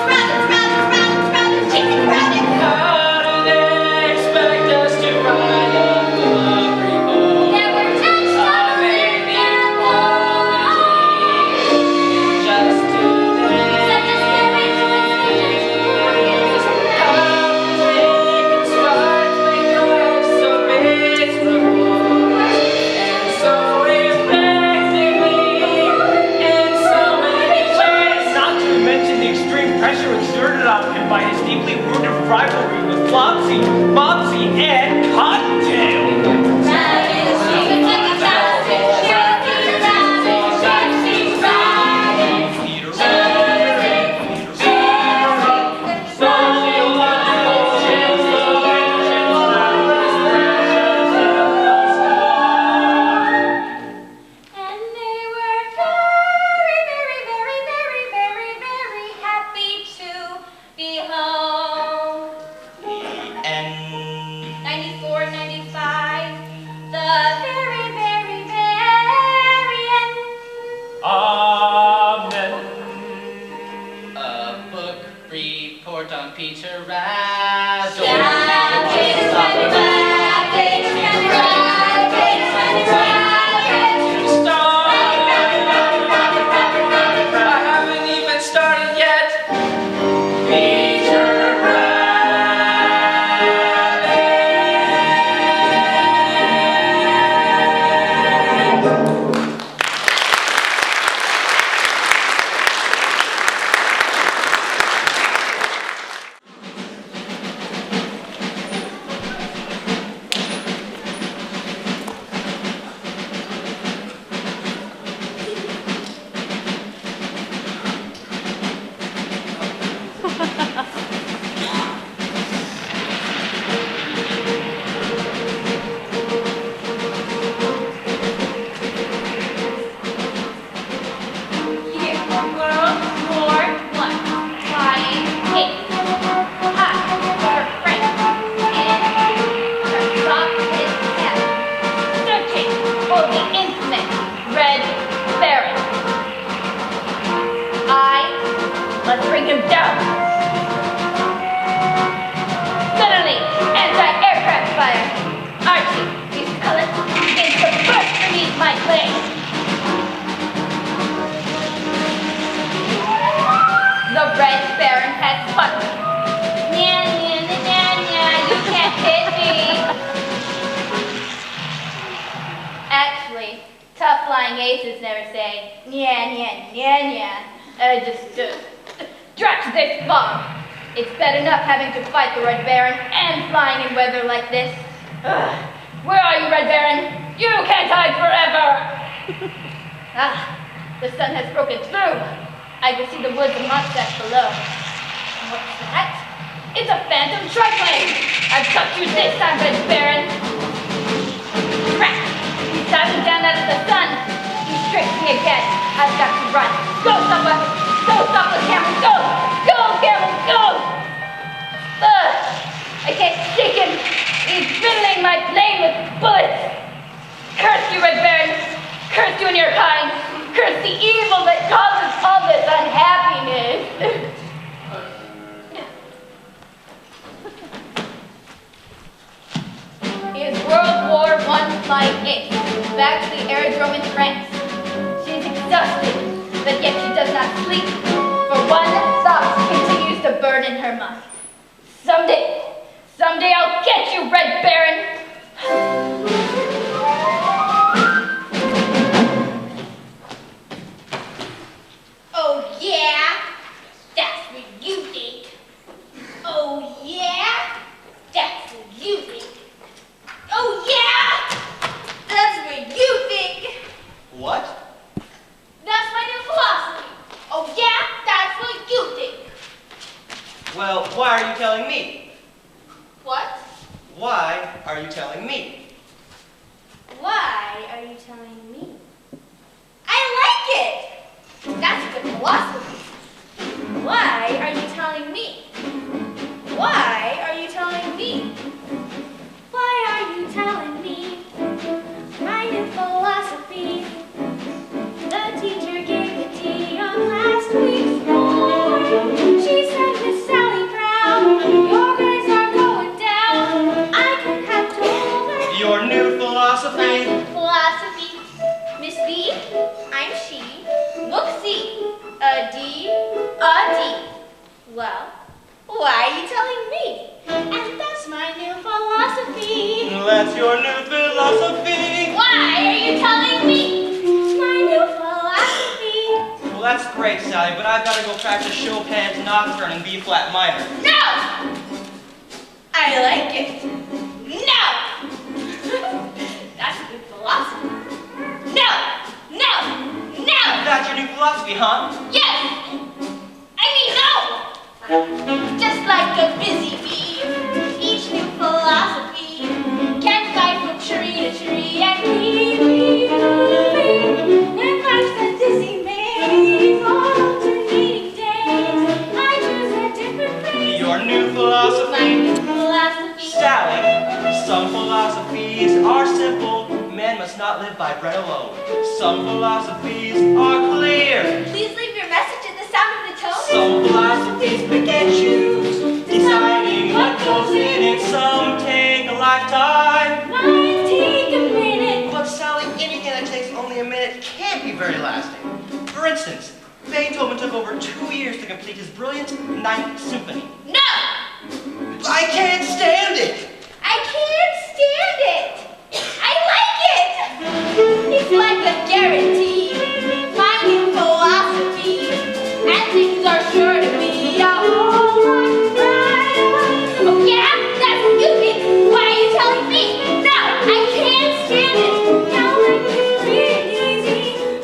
Rabbits, chicken rabbits! How do they expect us to write a book report? There were 10 Of inequality just today. Such as marriage with How we can start to make life so miserable and so effectively in so many ways. Not to mention the extreme pressure exerted on him by his deeply rooted rivalry with Flopsy, Mopsy, and Cottontail. And they were very, very, very, very, very, very happy to be home. And 94, 95, the very, very, very end. Amen. A book report on Peter Rabbit. Rabbits, rabbits, rabbits, rabbits, rabbits, rabbits. I haven't even started yet. Peter Here, World War I, flying cake. Hi, her friend. And her sock is head. Searching for the infamous Red Baron. Let's bring him down. Suddenly, anti-aircraft fire. Archie, these pellets begin to burst beneath my legs. The Red Baron has spotted me. Nya, nya, nya, nya, nya, you can't hit me. Actually, tough flying aces never say nya, nya, nya, nya. Just drat this bomb. It's bad enough having to fight the Red Baron and flying in weather like this. Where are you, Red Baron? You can't hide forever. The sun has broken through. I can see the woods and mustache below. What's that? It's a phantom triplane! I've got you this time, Red Baron! Crack! He's diving down out of the sun! He's tricked me again! I've got to run! Go, Stopper! Go, Stopper, Cameron! Go! Go, Cameron, go! Ugh! He's fiddling my plane with bullets. Curse you, Red Baron. Curse you and your kind. Curse the evil that causes all this unhappiness. Is World War I Flight 8 back to the aerodrome in France. She is exhausted, but yet she does not sleep, for one thought continues to burn in her mind. Someday I'll get you, Red Baron! Oh yeah? That's what you think. Oh yeah? That's what you think. Oh yeah! That's what you think. What? That's my new philosophy. Oh yeah? That's what you think. Well, why are you telling me? What? Why are you telling me? Why are you telling me? I like it! That's a good philosophy. Why are you telling me? Why are you telling me? Why are you telling me? My new philosophy. The teacher gave the tea on last week's board. She said, Miss Sally Brown, your grades are going down. I could have told her. Your new philosophy. Philosophy. Miss B, I'm she. Look, C. A D, a D. Well, why are you telling me? And that's my new philosophy. That's your new philosophy. Why are you telling me? My new philosophy. Well, that's great, Sally, but I've got to go practice Chopin's Nocturne in B flat minor. No! I like it. No! That's a good philosophy. No! That's your new philosophy, huh? Yes! I mean, no! Just like a busy bee, each new philosophy can fly from tree to tree and keep me moving. When life's a dizzy maze, alternating days, I choose a different phrase. Your new philosophy. My new philosophy. Sally, some philosophies are simple. Man must not live by bread alone. Some philosophies are clear. Please leave your message at the sound of the tone. Some philosophies pick and choose, deciding what goes in it. Some take a lifetime. Mine take a minute. But Sally, anything that takes only a minute can't be very lasting. For instance, Beethoven took over 2 years to complete his brilliant Ninth Symphony. No! I can't stand it! I can't stand it! I like it! It's like a guarantee, my new philosophy, and things are sure to be a whole lot brighter. Oh yeah? That's what you think? Why are you telling me? No! I can't stand it! Now life is free and easy,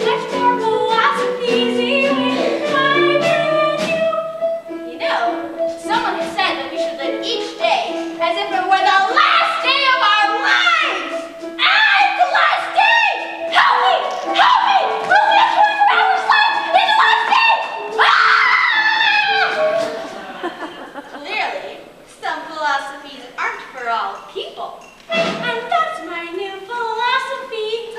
much more philosophies with my new. You know, someone has said that we should live each day as if it were the last day of our lives! It's the last day! Help me! Help me! Only a 24 hours left! It's the last day! Clearly, some philosophies aren't for all people. And that's my new philosophy.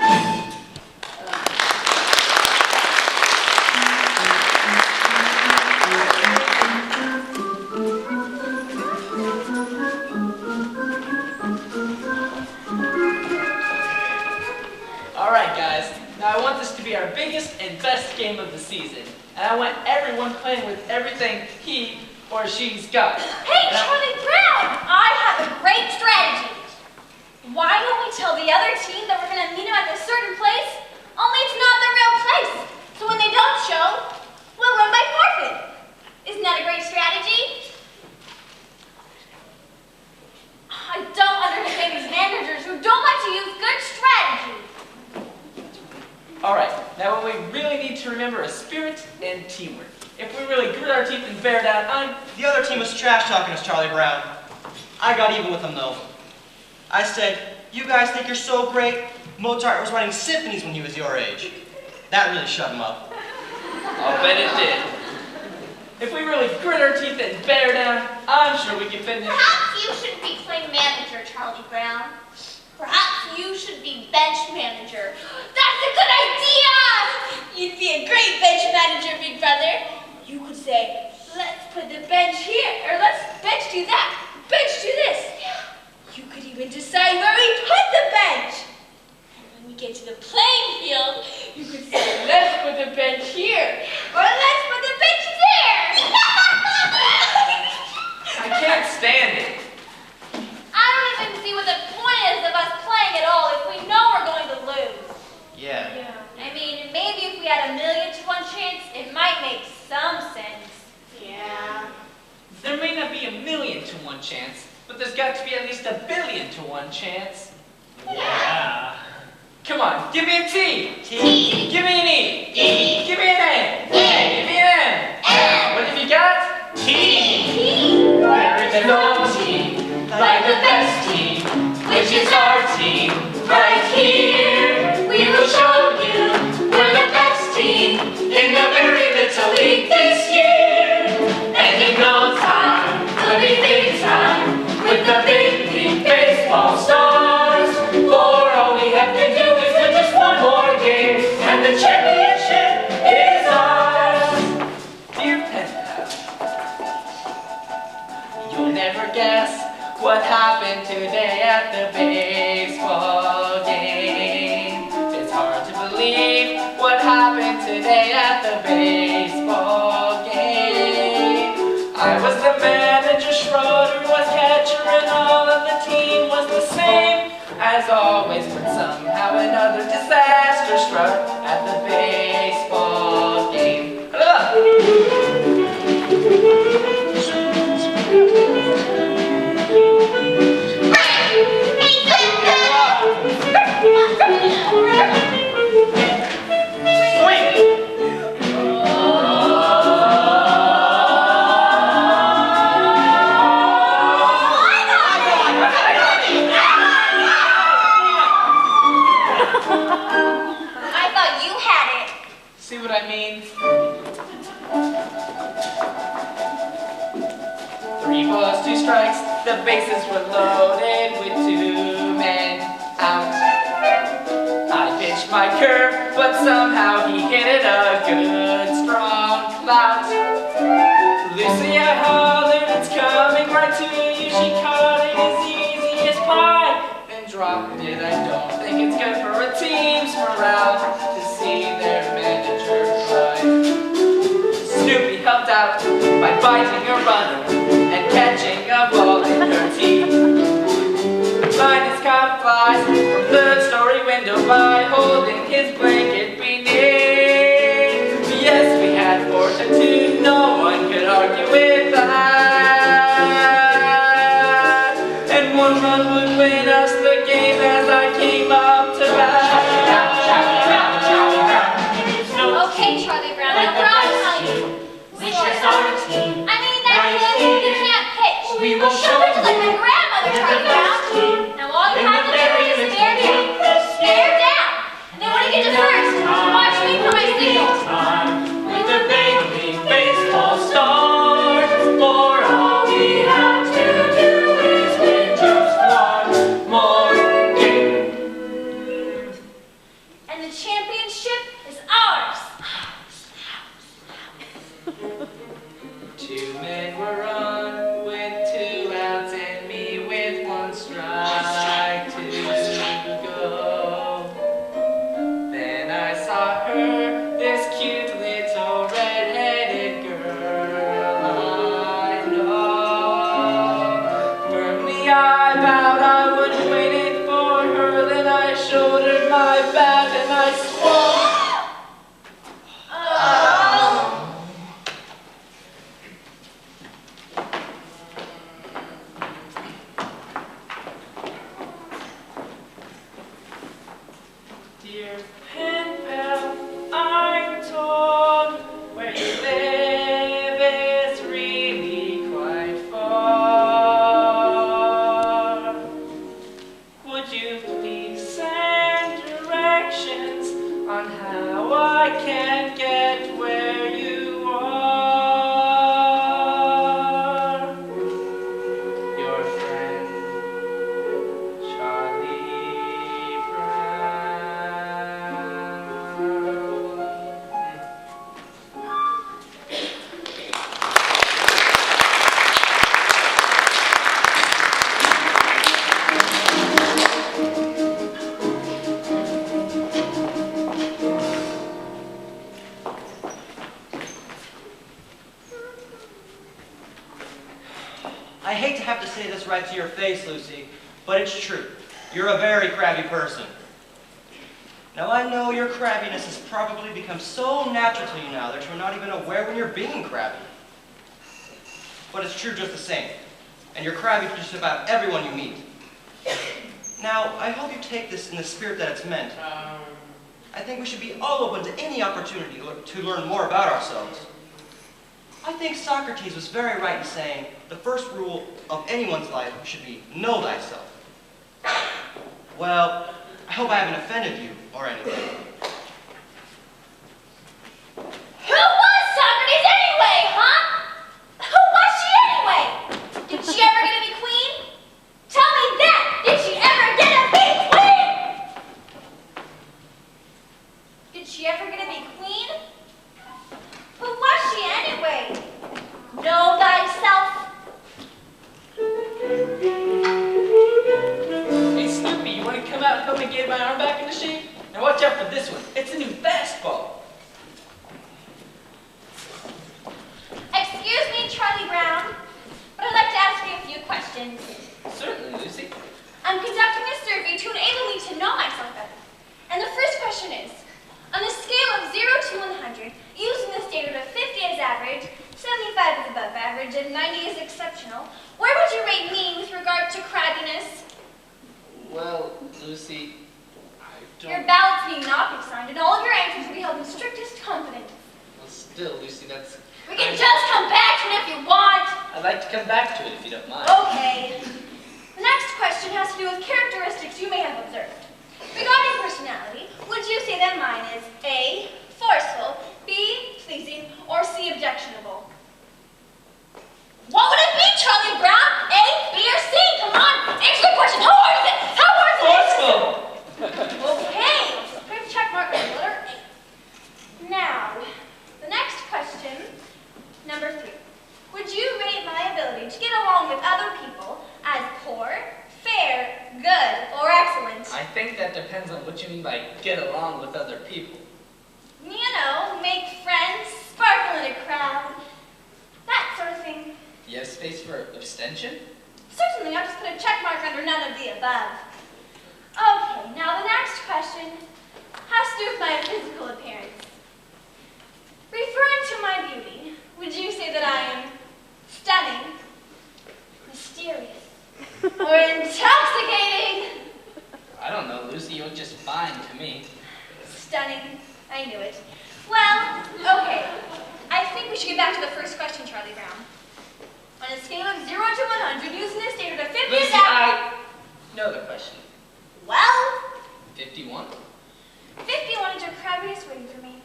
Alright guys, now I want this to be our biggest and best game of the season. And I want everyone playing with everything he or she's got. Hey, Charlie Brown! I have a great strategy. Why don't we tell the other team that we're going to meet them at a certain place, only it's not the real place. So when they don't show, we'll win by forfeit. Isn't that a great strategy? I don't understand these managers who don't like to use good strategy. Alright, now when we really need to remember a spirit and teamwork. If we really grit our teeth and bear down, The other team was trash talking us, Charlie Brown. I got even with them though. I said, you guys think you're so great? Mozart was writing symphonies when he was your age. That really shut him up. I'll bet it did. If we really grit our teeth and bear down, I'm sure we can finish. Perhaps you shouldn't be playing manager, Charlie Brown. Perhaps you should be bench manager. That's a good idea! You'd be a great bench manager, big brother. You could say, let's put the bench here, or let's bench do that, bench do this. You could even decide where we put the bench. And when we get to the playing field, you could say, let's put the bench here, or let's put the bench there. I can't stand it. I don't even see what the point is of us playing at all if we know we're going to lose. Yeah. I mean, maybe if we had 1,000,000 to 1 chance, it might make some sense. Yeah. There may not be 1,000,000 to 1 chance, but there's got to be at least 1,000,000,000 to 1 chance. Yeah. Come on, give me a T. T. Give me an E. E. Give me an A. A. Give me an M. M. What have you got? T. T. There is no team like the best team, which is our team right here. We will show you we're the best team in the very little league this year. And in no time, we'll be big time with the big league baseball stars. For all we have to do is win just one more game, and the championship is ours. Dear Pen Pal, you'll never guess what happened today at the baseball game. It's hard to believe what happened today at the baseball game. I was the manager, Schroeder was catcher, and all of the team was the same as always, but somehow another disaster struck at the baseball game. See what I mean? 3 balls, 2 strikes, the bases were loaded with 2 men out. I pitched my curve, but somehow he hit it a good, strong clout. Lucia hollered, it's coming right to you. She caught it as easy as pie, then dropped it. I don't think it's good for a team's morale to see their manager cry. Snoopy helped out by biting a runner and catching a ball in her teeth. Linus caught flies from 3rd-story window by holding his blanket beneath. Yes, we had fortitude, no one could argue with that. And 1 run would win us the game as I came up to bat. Okay, Charlie Brown, now we're on time. Which is our team. I mean, that's it. hate to have to say this right to your face, Lucy, but it's true. You're a very crabby person. Now, I know your crabbiness has probably become so natural to you now that you're not even aware when you're being crabby. But it's true just the same. And you're crabby to just about everyone you meet. Now, I hope you take this in the spirit that it's meant. I think we should be all open to any opportunity to learn more about ourselves. I think Socrates was very right in saying the first rule of anyone's life should be know thyself. Well, I hope I haven't offended you or anything. Who was Socrates anyway, huh? Who was she anyway? Did she ever get to be queen? Tell me that! Did she ever get to be queen? Did she ever get to be queen? Who was she anyway? Know thyself. Hey, Snoopy, you want to come out and help me get my arm back into shape? Now watch out for this one. It's a new fastball. Excuse me, Charlie Brown, but I'd like to ask you a few questions. Certainly, Lucy. I'm conducting a survey to enable me to know myself better. And the first question is, on a scale of 0 to 100, using the standard of 50 as average, 75 is above average, and 90 is exceptional, where would you rate me with regard to crabbiness? Well, Lucy, I don't... Your ballots need not be signed, and all of your answers will be held in strictest confidence. Well, still, Lucy, that's... We can just come back to it if you want. I'd like to come back to it if you don't mind. Okay. The next question has to do with characteristics you may have observed. Regarding personality, would you say that mine is A, forceful, B, pleasing, or C, objectionable? What would it be, Charlie Brown? A, B, or C? Come on, answer the question. How hard is it? How hard is it? Forceful! Okay, put a check mark on letter A. Now, the next question, number 3. Would you rate my ability to get along with other people as poor, fair, good, or excellent? I think that depends on what you mean by get along with other people. You know, make friends, sparkle in a crowd, that sort of thing. You have space for abstention? Certainly, I'll just put a check mark under none of the above. Okay, now the next question has to do with my physical appearance. Referring to my beauty, would you say that I am stunning, mysterious, or intoxicating? I don't know, Lucy, you look just fine to me. Stunning, I knew it. Well, okay, I think we should get back to the first question, Charlie Brown. On a scale of 0 to 100, using the standard of 50 Lucy, is average. I know the question. Well? 51? 51 is your crabbiness waiting for me.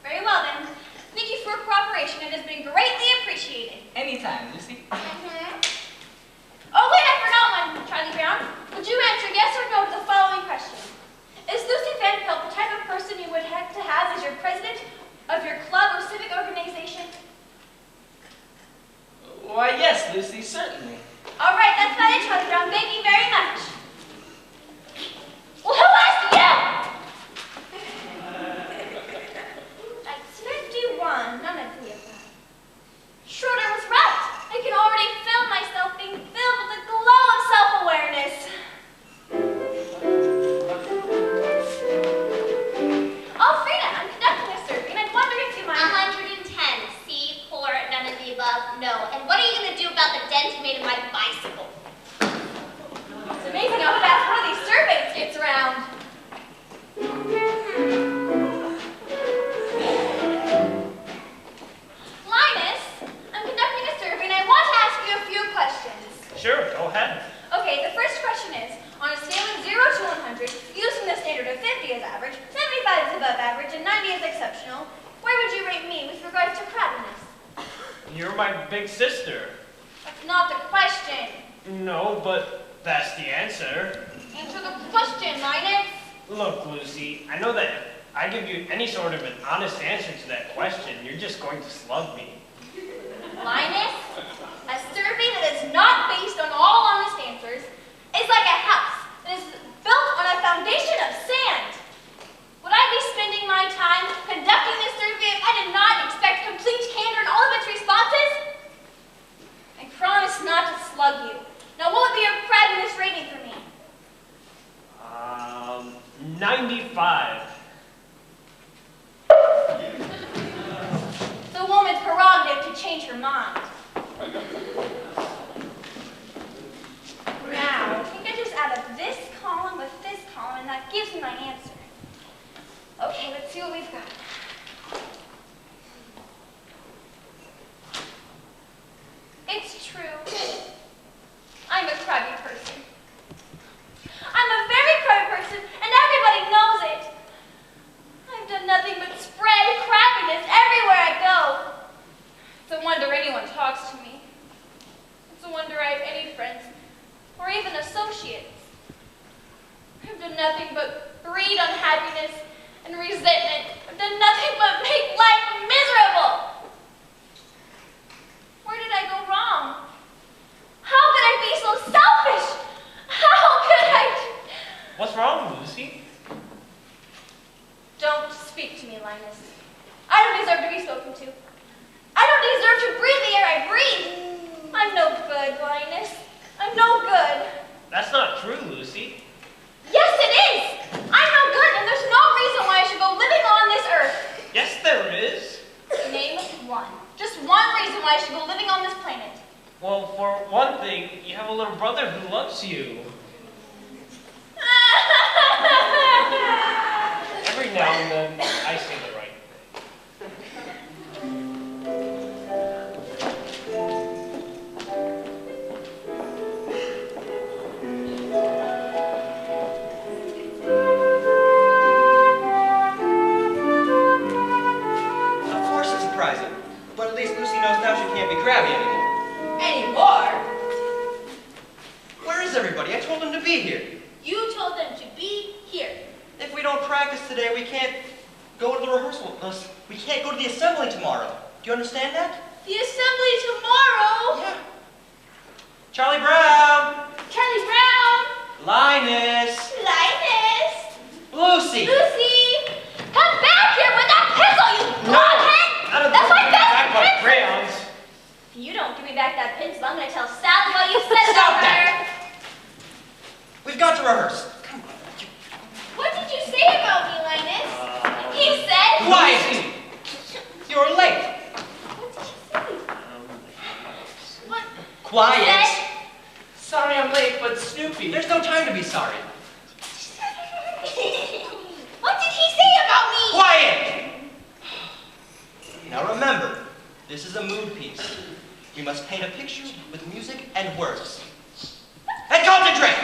Very well then. Thank you for your cooperation. It has been greatly appreciated. Anytime, Lucy. Oh wait, I forgot one, Charlie Brown. Would you answer yes or no to the following question? Is Lucy Van Pelt the type of person you would have to have as your president of your club or civic organization? Why, yes, Lucy, certainly. All right, that's about it, Charlie Brown. Thank you very much. Well, who asked you? That's 51, none of the above. Schroeder was right. I can already feel myself being filled with a glow of self-awareness. Alfreda, I'm conducting a survey, and I wonder if you might... 110. C, poor, none of the above, no. And what are you going to do about the dent you made in my bicycle? It's amazing how fast one of these surveys gets around. Linus, I'm conducting a survey and I want to ask you a few questions. Sure, go ahead. Okay, the first question is, on a scale of 0 to 100, using the standard of 50 as average, 75 is above average, and 90 is exceptional, where would you rate me with regards to crabbiness? You're my big sister. That's not the question. No, but that's the answer. Answer the question, Linus. Look, Lucy, I know that if I give you any sort of an honest answer to that question, you're just going to slug me. Linus, a survey that is not based on all honest answers is like a house that is built on a foundation of sand. Would I be spending my time conducting this survey if I did not expect complete candor in all of its responses? I promise not to of mind. Now, I think I just add up this column with this column, and that gives me my answer. Okay, let's see what we've got. It's true. I'm a crabby person. I'm a very crabby person, and everybody knows it. I've done nothing but spread crabbiness everywhere I go. It's a wonder anyone talks to me. It's a wonder I have any friends, or even associates. I've done nothing but breed unhappiness and resentment. I've done nothing but make life miserable. Where did I go wrong? How could I be so selfish? How could I? What's wrong, Lucy? Don't speak to me, Linus. I don't deserve to be spoken to. I don't deserve to breathe the air I breathe. I'm no good, Linus. I'm no good. That's not true, Lucy. Yes, it is. I'm no good, and there's no reason why I should go living on this earth. Yes, there is. Name one. Just one reason why I should go living on this planet. Well, for one thing, you have a little brother who loves you. Every now and then, I say the right Of course it's surprising, but at least Lucy knows now she can't be crabby anymore. Anymore? Where is everybody? I told them to be here. You told them to be here. If we don't practice today, we can't go to the rehearsal. We can't go to the assembly tomorrow. Do you understand that? The assembly tomorrow? Yeah. Charlie Brown! Charlie Brown! Linus! Linus! Lucy! Lucy! Come back here with that pencil, you blockhead! That's my best pencil! crayons. If you don't give me back that pencil, I'm going to tell Sally what you said about her. We've got to rehearse. Come on. What did you say about me, Linus? He said... Quiet! You're late. What? Quiet. Sorry I'm late, but Snoopy. There's no time to be sorry. What did he say about me? Quiet! Now remember, this is a mood piece. We must paint a picture with music and words. And concentrate!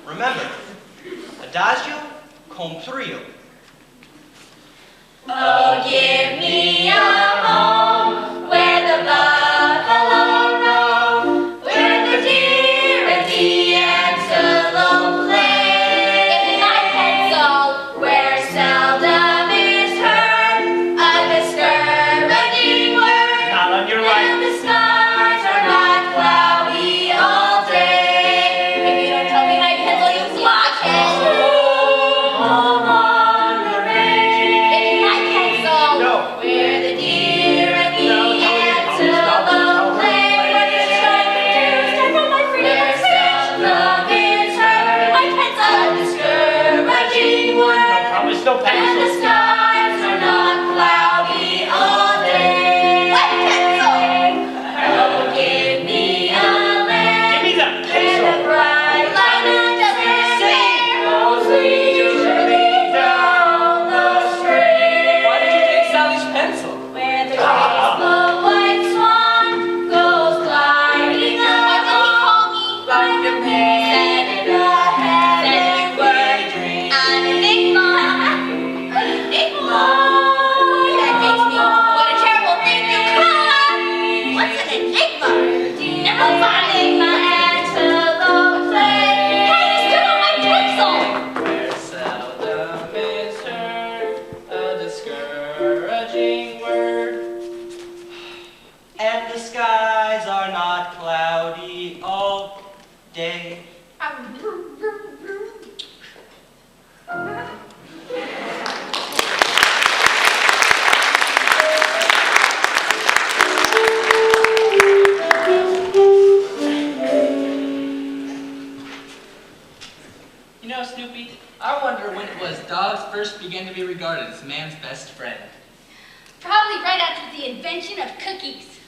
Remember, adagio con trio. Oh, give me a home where the buffalo roam, where the deer and the antelope play. In my pencil, where seldom is heard a discouraging word, Not on your and life. the skies are not cloudy all day. If you don't tell me my pencil, you blockhead. Home on the range. In my pencil, No. where the deer and the No, antelope play. What are you trying to do? Step on my freedom of speech. Seldom is heard my pencil a discouraging word. No promise, no And the pencil. skies are not cloudy all day. What pencil? Oh, give me a land. Give me that Where the pencil. bright light goes leisurely down the street. Why did you take Sally's pencil? Where the graceful white swan goes gliding along. Like a maid in a heavenly dream. An enigma. An enigma. That makes me. What a terrible thing to call. What's an enigma? Never mind. Antelope play. Hey, you stood on my pencil. Where seldom is heard a discouraging word. And the skies are not cloudy all day. You know, Snoopy, I wonder when it was dogs first began to be regarded as man's best friend. Probably right after the invention of cookies.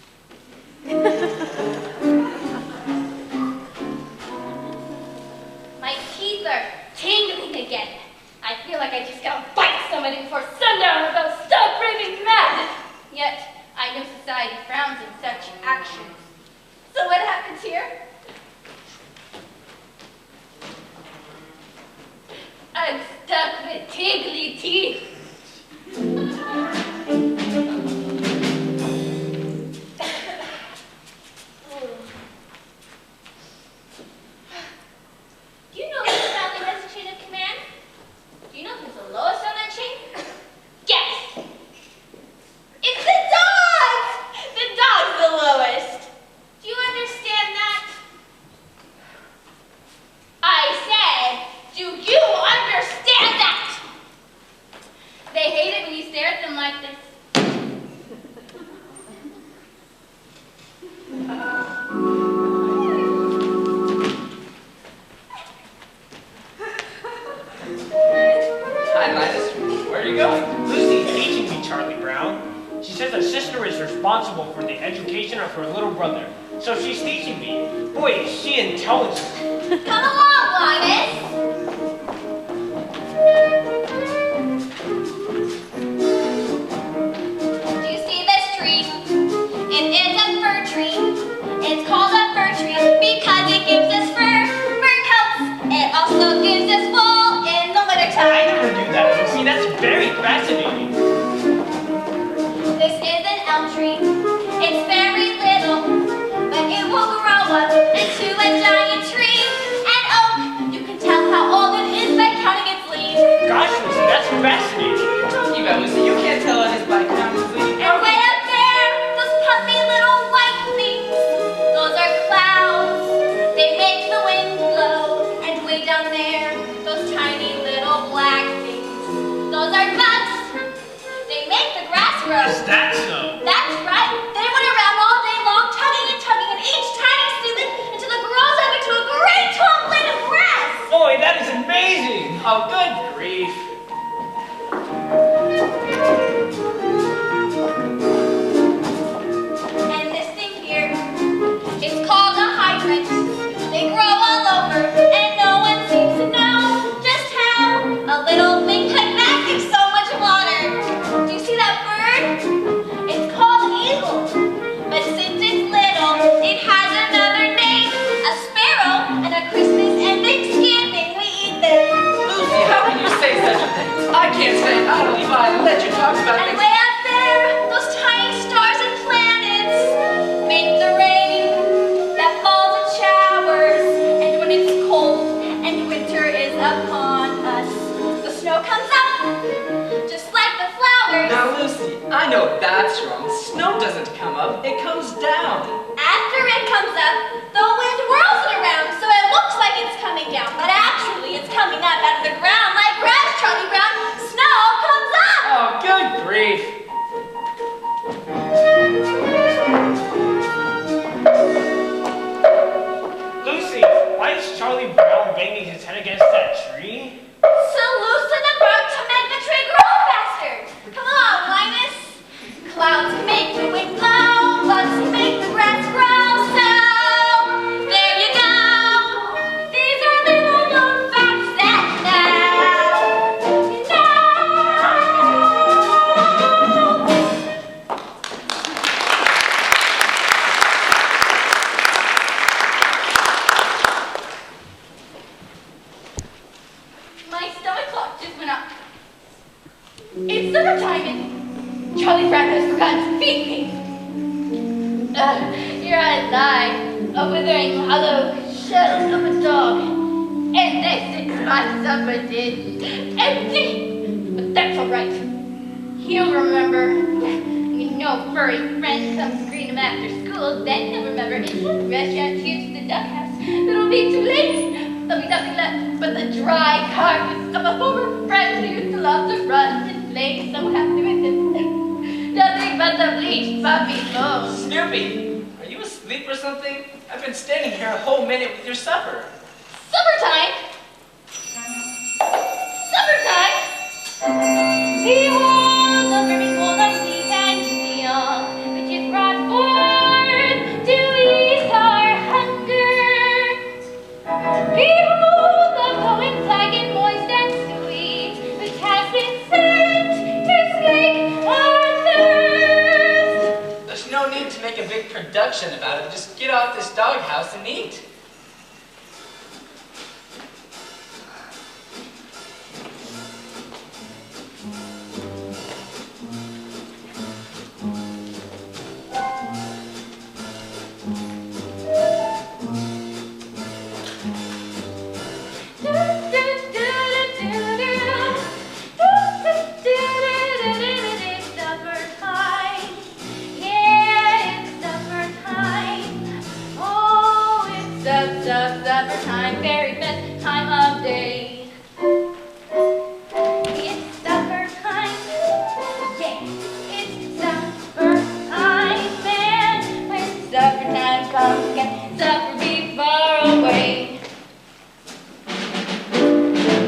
My teeth are tingling again. I feel like I just gotta bite somebody before sundown or they'll stop raving mad. Yet, I know society frowns in such actions. So what happens here? I'm stuck with tingly teeth. Do you know who the family has a chain of command? Do you know who's the lowest on that chain? Guess! It's the dogs! The dog's the lowest. Do you understand that? I said, do you understand that? They hate it when you stare at them like this. Hi, Linus. Where are you going? Lucy's teaching me, Charlie Brown. She says her sister is responsible for the education of her little brother. So she's teaching me. Boy, is she intelligent. Come along, Linus. Do you see this tree? It is a fir tree. It's called a fir tree because it gives us fur coats. It also gives us wool in the wintertime. I never knew that, Lucy. That's very fascinating. This is an elm tree. It's very little, but it will grow up into a giant tree. An oak. You can tell how old it is by counting its leaves. Gosh, Lucy, that's fascinating. What are you talking about, Lucy? You can't tell it is by counting its leaves. And way up there, those puffy little white things, those are clouds. They make the wind blow. And way down there, those tiny little black things, those are bugs. They make the grass grow. Is that so? That's right. They run around all day long, tugging and tugging at each tiny seedling until it grows up into a great tall blade of grass. Boy, that is amazing. Oh, good grief. And this thing here is called a hydrant. They grow all over, and no one seems to know just how a little thing like that gives so much water. Do you see that bird? It's called an eagle. But since it's little, it has another name, a sparrow, and at Christmas and Thanksgiving we eat them. Lucy, how can you say such a thing? I can't stand idly by and let you talk about And things. way up there, those tiny stars and planets make the rain that falls in showers. And when it's cold and winter is upon us, the snow comes up, just like the flowers. Now, Lucy, I know that's wrong. Snow doesn't come up, it comes down. After it comes up, the wind whirls it around, so it looks like it's coming down, but actually it's coming up out of the ground like grass, Charlie Brown. Snow comes up! Oh, good grief. Lucy, why is Charlie Brown banging his head against that tree? To loosen the bark to make the tree grow faster. Come along, Linus. Clouds make the wind blow, bugs make the grass grow. So, there you go. These are little known facts that my stomach clock just went up. It's summertime and Charlie Brown has forgotten to feed me. Here I lie, a withering hollow shell of a dog. And this is my supper dish. Empty! But that's alright. He'll remember. You know, furry friend comes to greet him after school, then he'll remember he should rush out here to the duck house. It'll be too late. There'll be nothing left but the dry carcass of a former friend who used to love to run and play so happy with him. Nothing but the bleached puppy bones. Snoopy, are you asleep or something? I've been standing here a whole minute with your supper. Supper time? Behold the very gold of wheat and meal, which is brought forth to ease our hunger. Behold the flowing flagon moist and sweet, which has been sent to slake our thirst. There's no need to make a big production about it. Just get off this doghouse and eat. Supper time. Yeah, it's supper time. Oh, it's supper time. Very best time of day. It's supper time. Yeah, it's supper time. And when supper time comes, can supper be far away?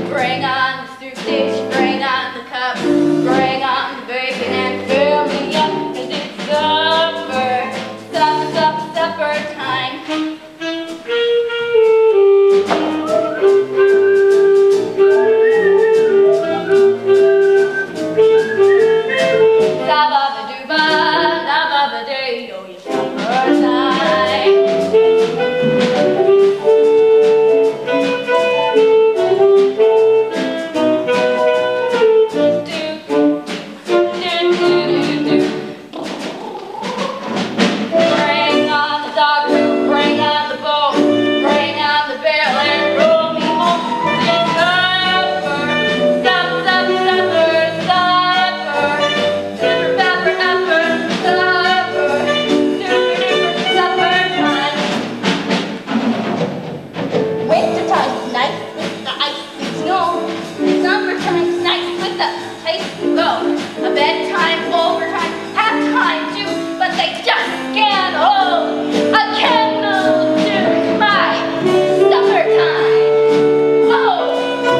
Bring on the soup dish, bring on the cup, bring on the bacon and fill me up, 'cause it's supper time. Da-ba-ba-doo-ba, da-ba-ba-day, oh, it's supper time. Bring on the dog food, bring on the boat, bring on the barrel and roll me home. It's supper, supper, supper, supper, super, supper, supper, supper, super, duper, supper time. Winter time is nice with the ice and snow. Summertime is nice with the place to go. A bedtime, overtime, halftime too, but they just can't hold a candle to my supper time. Oh,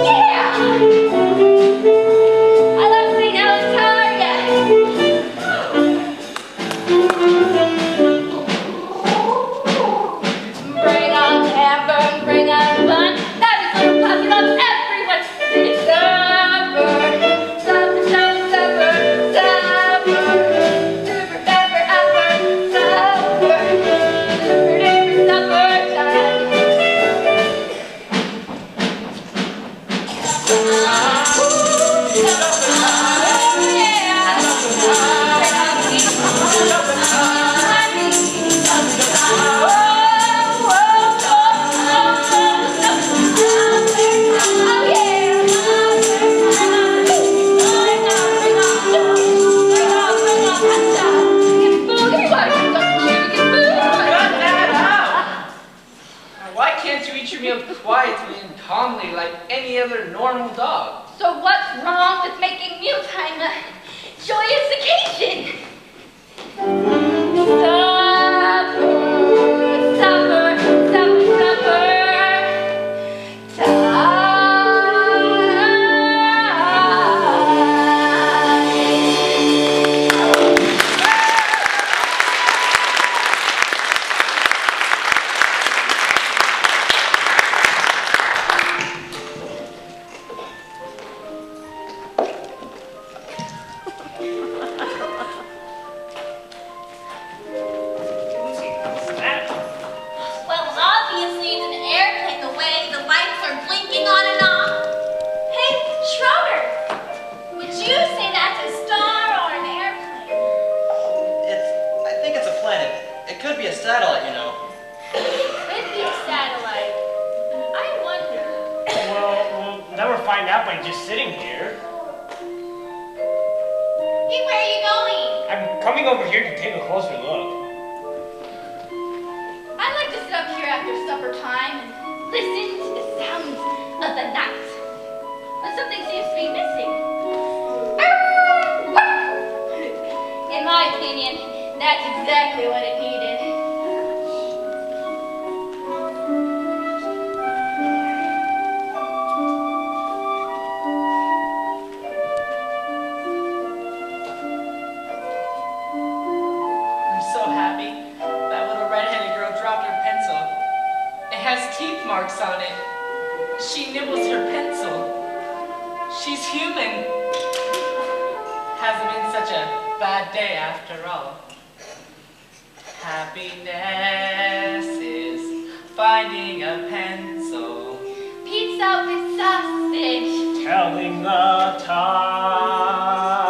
yeah! I love St. Ellen's Target. Bring on the hamburger, bring on the bun. That is little puppy loves everyone. It's supper, supper, supper, supper, supper, super pepper, upper, supper, super duper supper time. Why can't you eat your meal quietly and calmly like any other normal dog? So what's wrong with making mealtime a joyous occasion? Supper, supper, supper, supper, time. Well, obviously it's an airplane the way the lights are blinking on and off. Hey, Schroeder, would you say that's a star or an airplane? I think it's a planet. It could be a satellite, you know. Could be a satellite. I wonder. Well, we'll never find out by just sitting here. Hey, where are you going? I'm coming over here to take a closer look. I like to sit up here after supper time and listen to the sounds of the night. But something seems to be missing. In my opinion, that's exactly what it needed. marks on it. She nibbles her pencil. She's human. Hasn't been such a bad day after all. Happiness is finding a pencil. Pizza with sausage. Telling the time.